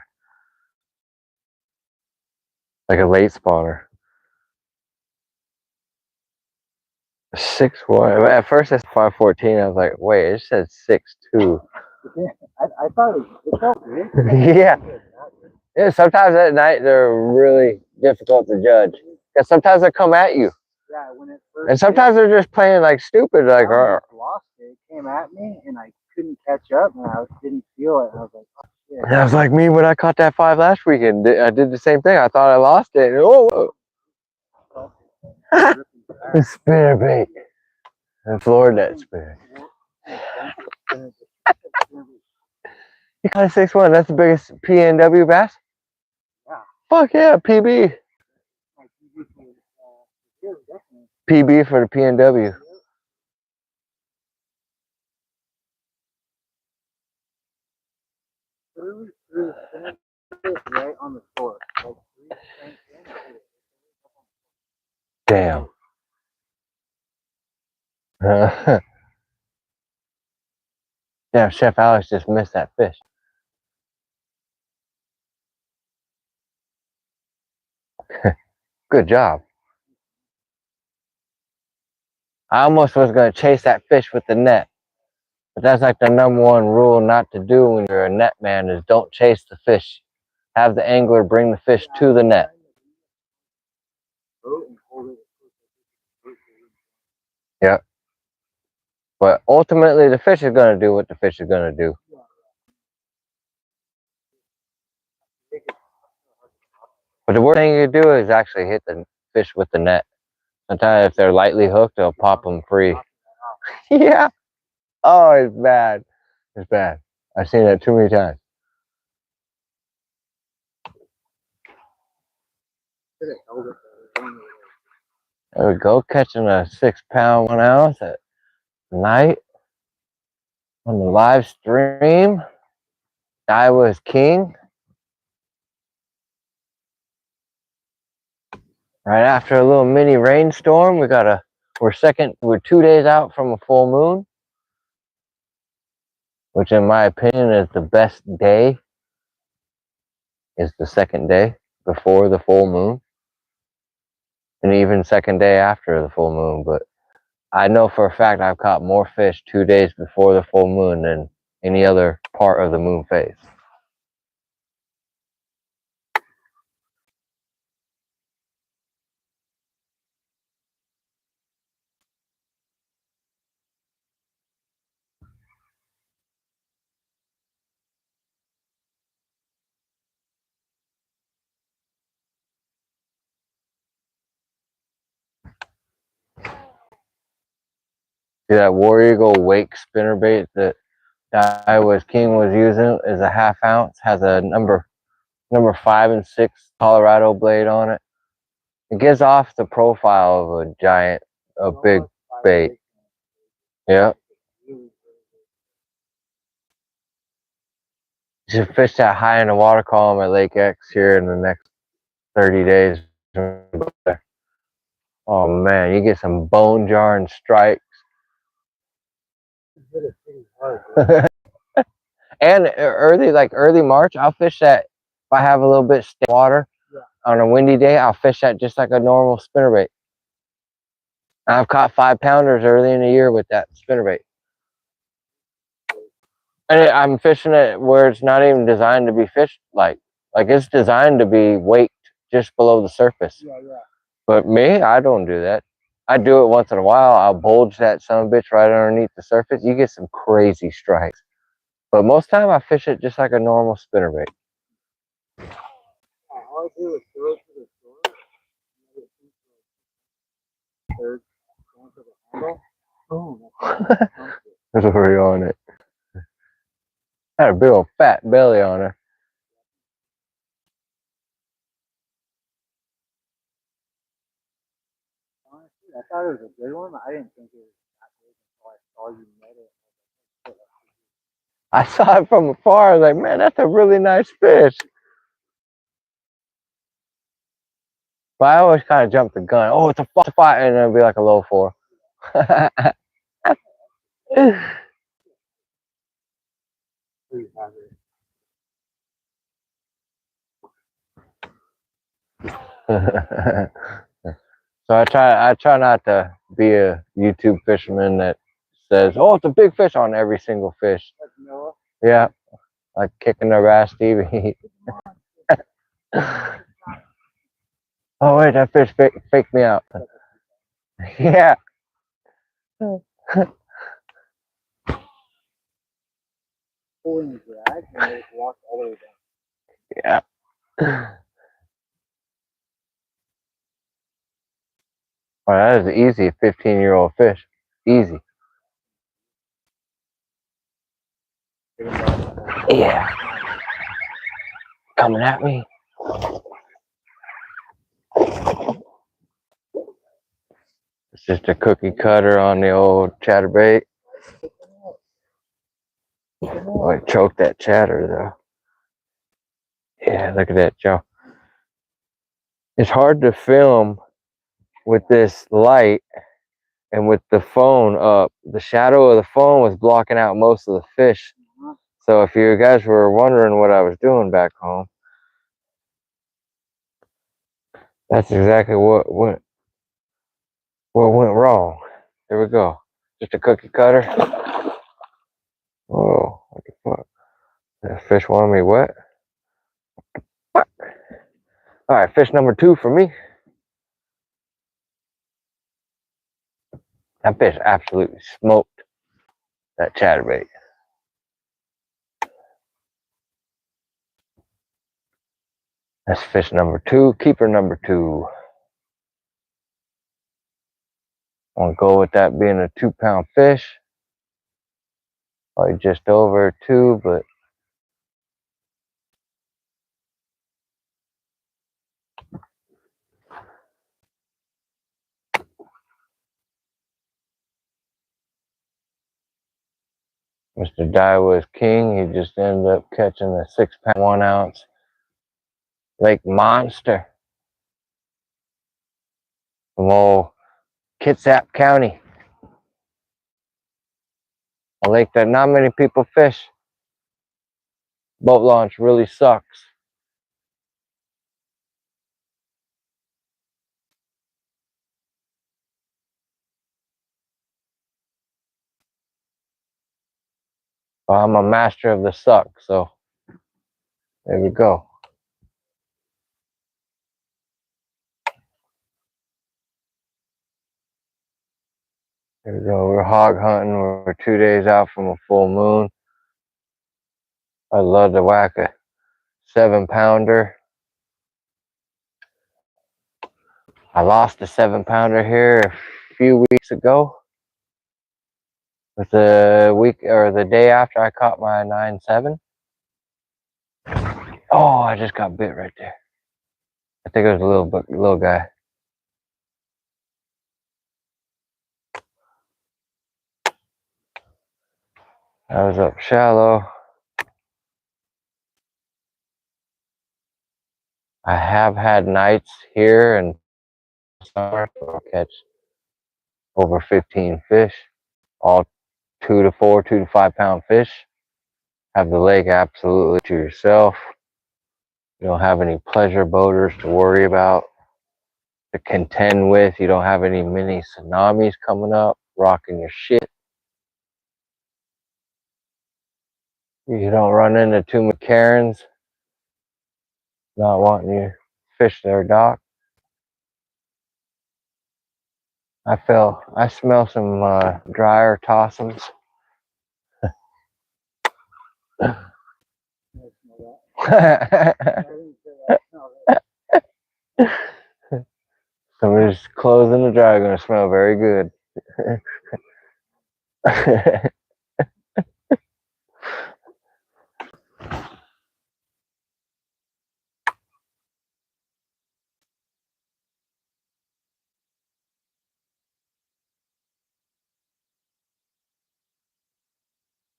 Like a late spawner. 6'1". At first it's 5'14". I was like, wait, it said 6'2". I thought it felt good. Yeah. Yeah, sometimes at night they're really difficult to judge. Because sometimes they come at you. Yeah, when it first And sometimes they're just playing like stupid, like, I lost it. It came at me and I couldn't catch up and I didn't feel it. And I was like, oh shit. that was like me when I caught that 5 last weekend. I did the same thing. I thought I lost it. And, oh, spinnerbait. And floored that spinner. You caught a 6'1". That's the biggest PNW bass? Yeah. Fuck yeah, PB. PB for the PNW. Literally threw the spinnerbait right on the shore. Like 3 cranks in and hit it. Damn. Damn, Chef Alex just missed that fish. Good job. I almost was going to chase that fish with the net. But that's like the #1 rule not to do when you're a net man is don't chase the fish. Have the angler bring the fish to the net. Yep. But ultimately, the fish is going to do what the fish is going to do. But the worst thing you can do is actually hit the fish with the net. Sometimes if they're lightly hooked, they'll pop them free. Yeah. Oh, it's bad. It's bad. I've seen that too many times. There we go, catching a 6-pound 1 ounce at night on the live stream. Iowa's king. Right after a little mini rainstorm, we're 2 days out from a full moon, which in my opinion is the best day. Is the second day before the full moon, and even second day after the full moon. But I know for a fact I've caught more fish 2 days before the full moon than any other part of the moon phase. See that War Eagle wake spinnerbait that Iowa's king was using is a 1/2 ounce, has a number 5 and 6 Colorado blade on it. It gives off the profile of a big bait. Yeah. You should fish that high in the water column at Lake X here in the next 30 days. Oh man, you get some bone jarring strikes. And early March, I'll fish that if I have a little bit of water on a windy day. I'll fish that just like a normal spinnerbait. I've caught 5-pounders early in the year with that spinnerbait. And I'm fishing it where it's not even designed to be fished like it's designed to be waked just below the surface. Yeah. But me, I don't do that. I do it once in a while. I'll bulge that son of a bitch right underneath the surface. You get some crazy strikes. But most time I fish it just like a normal spinnerbait. All I do is throw it to the shore. Third, going to the handle. Boom. There's a hurry on it. Had a big old fat belly on her. Honestly, I thought it was a good one. I didn't think it was that big until I saw you net it. I saw it from afar. I was like, man, that's a really nice fish. But I always kind of jump the gun. Oh, it's a 5, and it'll be like a low 4. So I try not to be a YouTube fisherman that says, "Oh, it's a big fish" on every single fish. Yeah, like kicking their ass, Stevie. Oh wait, that fish faked me out. Yeah. Pulling drag and it walked all the way down. Yeah. Oh, that is easy 15-year-old fish. Easy. Yeah. Coming at me. Just a cookie cutter on the old chatterbait. Oh, it choked that chatter though. Yeah, look at that, Joe. It's hard to film with this light and with the phone up. The shadow of the phone was blocking out most of the fish. So if you guys were wondering what I was doing back home, that's exactly what went wrong. There we go. Just a cookie cutter. Whoa, what the fuck? That fish wanted me wet. What? All right, fish number 2 for me. That fish absolutely smoked that chatterbait. That's fish number 2, keeper number 2. I'm gonna go with that being a 2-pound fish. Probably just over 2, but Mr. Daiwa's king. He just ended up catching a 6-pound 1-ounce lake monster from old Kitsap County. A lake that not many people fish. Boat launch really sucks. Well, I'm a master of the suck, so there we go. There we go. We're hog hunting. We're 2 days out from a full moon. I'd love to whack a 7-pounder. I lost a 7-pounder here a few weeks ago. With the week or the day after I caught my 9.7. Oh, I just got bit right there. I think it was a little guy. I was up shallow. I have had nights here and summer where I'll catch over 15 fish, all 2 to 4, 2 to 5 pound fish. Have the lake absolutely to yourself. You don't have any pleasure boaters to worry about, to contend with. You don't have any mini tsunamis coming up, rocking your shit. You don't run into too many Karens not wanting you to fish their dock. I smell some dryer tossums. Somebody's clothes in the dryer are gonna smell very good.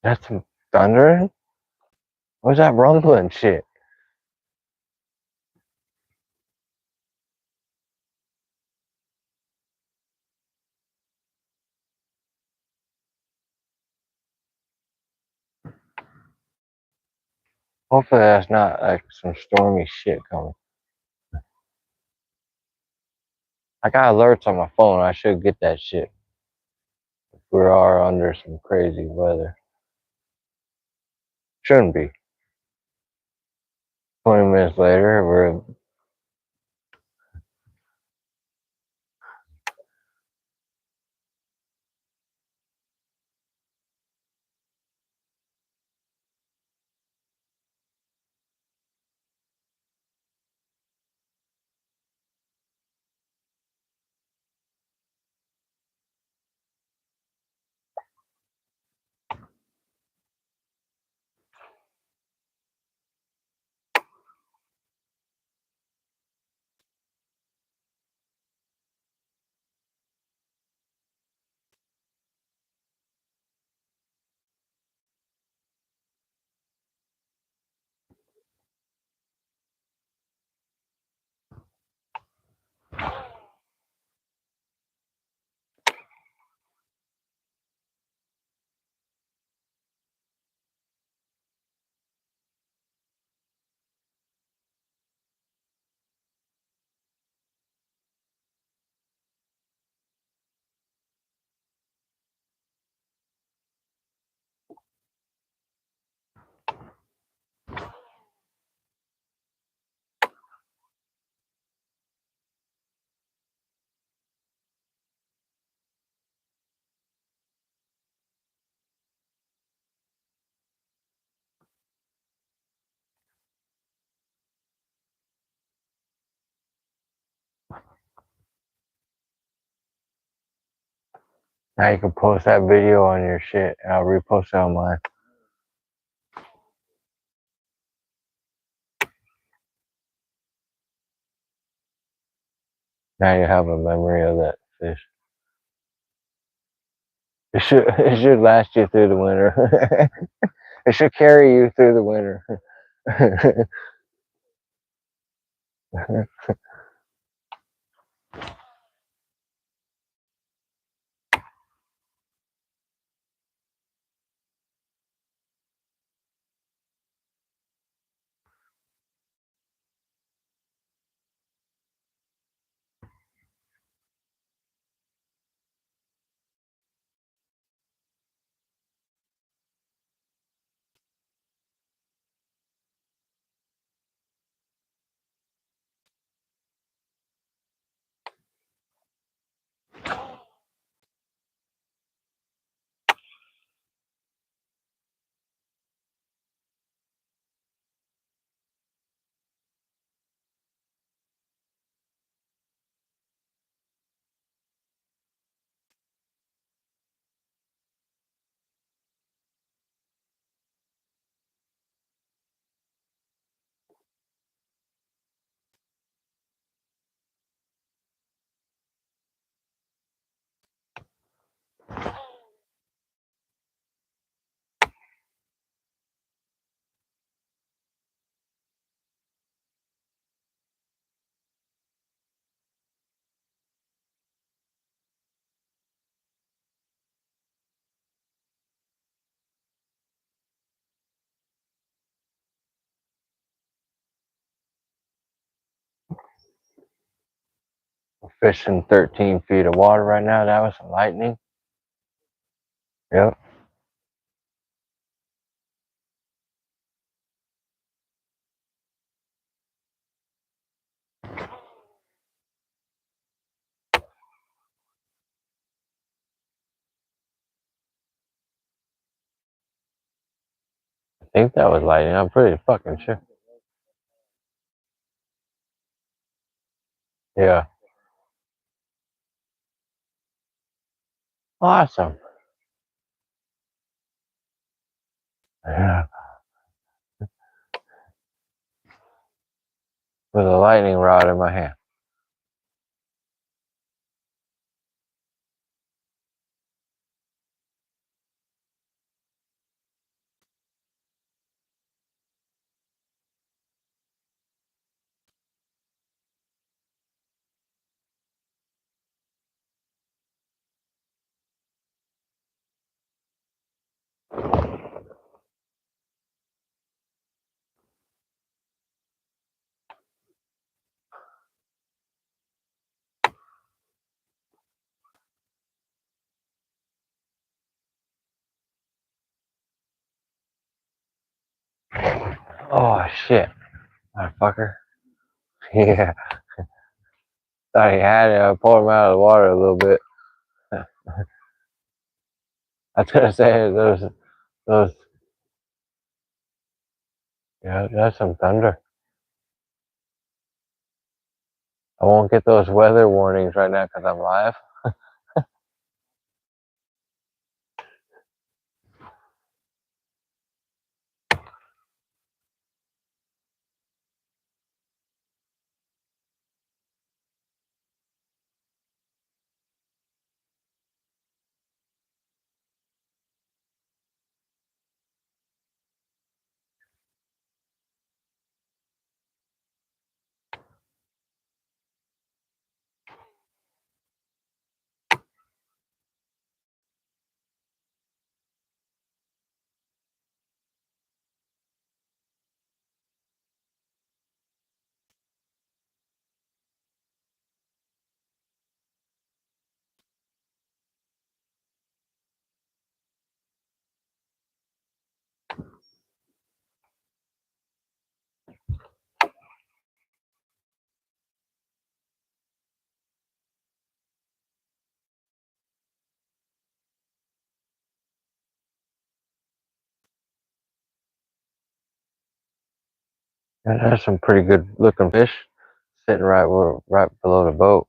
That's some thundering? What's that rumbling shit? Hopefully that's not like some stormy shit coming. I got alerts on my phone. I should get that shit. If we are under some crazy weather. Shouldn't be. 20 minutes later, we're Now you can post that video on your shit. I'll repost it on mine. Now you have a memory of that fish. It should last you through the winter. It should carry you through the winter. We're fishing 13 feet of water right now. That was lightning. Yep. I think that was lightning. I'm pretty fucking sure. Yeah. Awesome. Yeah. With a lightning rod in my hand. Oh shit. Motherfucker. Yeah. Thought he had it. I pulled him out of the water a little bit. I was gonna say those yeah, that's some thunder. I won't get those weather warnings right now because I'm live. And there's some pretty good looking fish sitting right below the boat.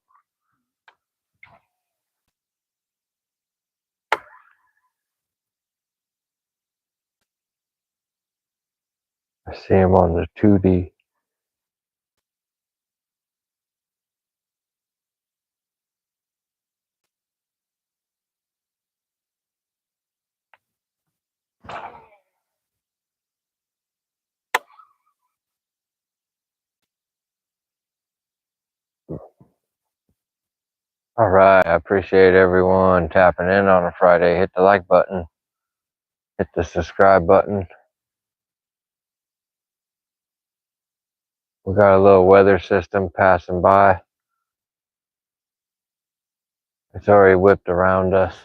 I see him on the 2D. All right, I appreciate everyone tapping in on a Friday. Hit the like button, hit the subscribe button. We got a little weather system passing by. It's already whipped around us.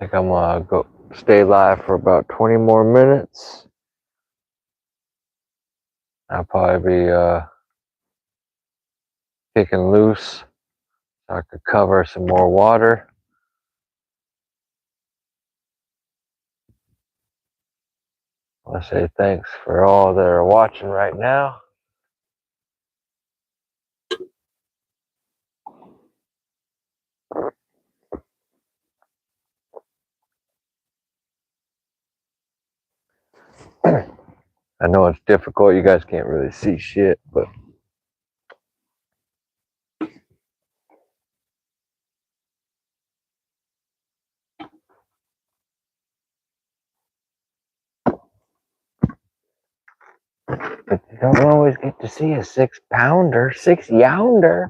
I think I'm gonna go stay live for about 20 more minutes. I'll probably be kicking loose so I could cover some more water. I want to say thanks for all that are watching right now. I know it's difficult. You guys can't really see shit, but you don't always get to see a 6-pounder, 6-younder.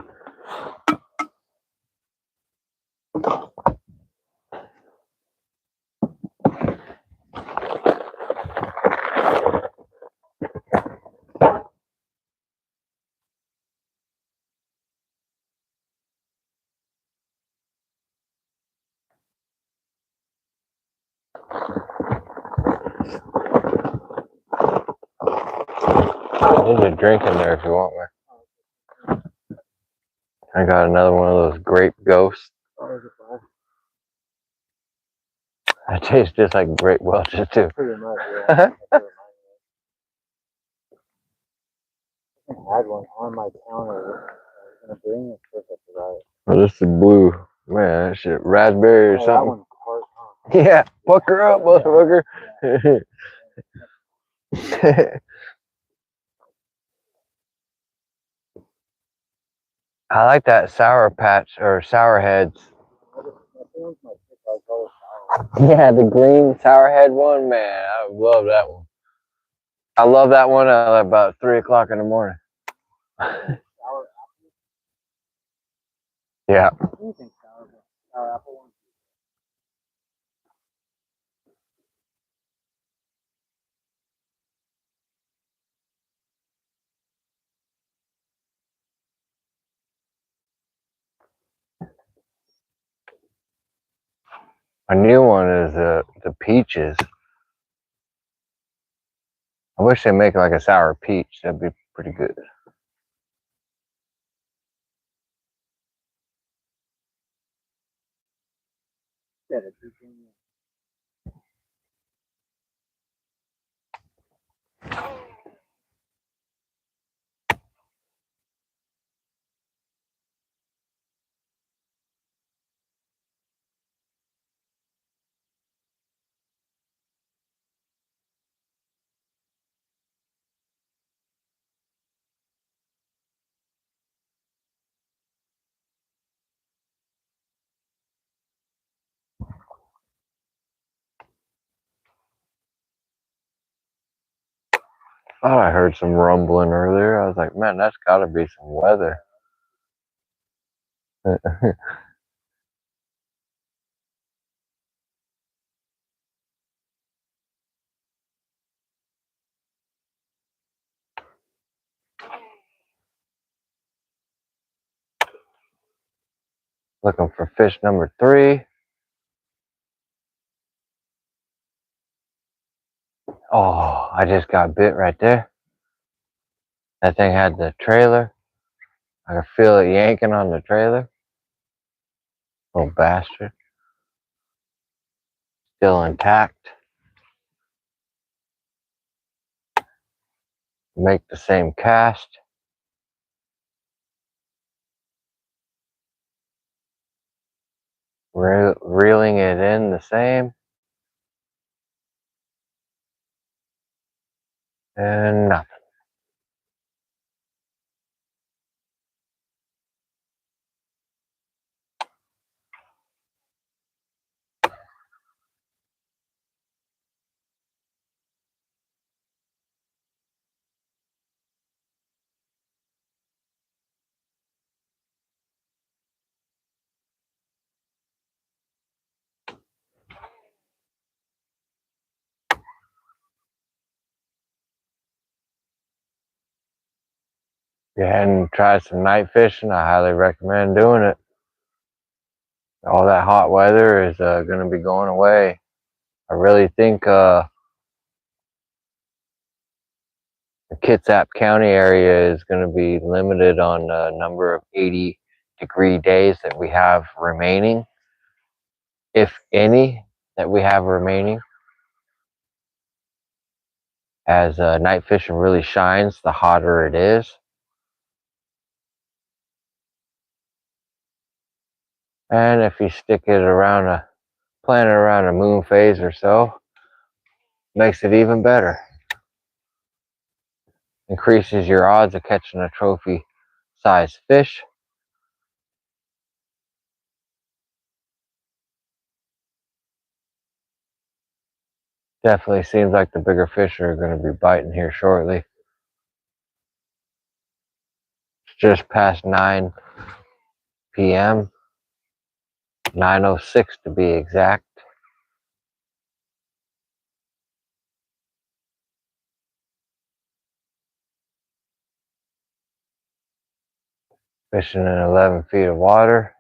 There's a drink in there if you want one. I got another one of those grape ghosts. It tastes just like grape Welch's too. Pretty much, yeah. I had one on my counter. I was gonna bring it if I forgot it. Oh, this is blue. Man, that shit raspberry or Oh, that something. one's tart, huh? Yeah, pucker up, motherfucker. I like that sour patch or sour heads. Yeah, the green sour head one, man. I love that one. I love that one at about 3 o'clock in the morning. Yeah. Anything sour apple one. A new one is the peaches. I wish they make like a sour peach. That'd be pretty good. Yeah, Oh, I heard some rumbling earlier. I was like, man, that's got to be some weather. Looking for fish number 3. Oh, I just got bit right there. That thing had the trailer. I could feel it yanking on the trailer. Little bastard. Still intact. make the same cast. Reeling it in the same. And nothing. Go ahead and try some night fishing. I highly recommend doing it. All that hot weather is going to be going away. I really think the Kitsap County area is going to be limited on the number of 80-degree days that we have remaining, if any, that we have remaining. As night fishing really shines, the hotter it is. And if you stick it around plant it around a moon phase or so, makes it even better. Increases your odds of catching a trophy sized fish. Definitely seems like the bigger fish are going to be biting here shortly. It's just past 9 p.m. 9:06 to be exact. Fishing in 11 feet of water.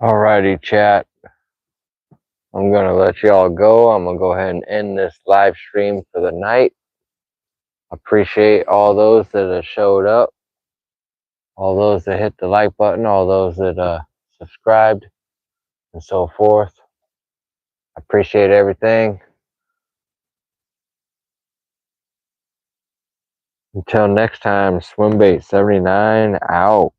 Alrighty, chat. I'm going to let y'all go. I'm going to go ahead and end this live stream for the night. Appreciate all those that have showed up, all those that hit the like button, all those that subscribed, and so forth. Appreciate everything. Until next time, Swimbait 79 out.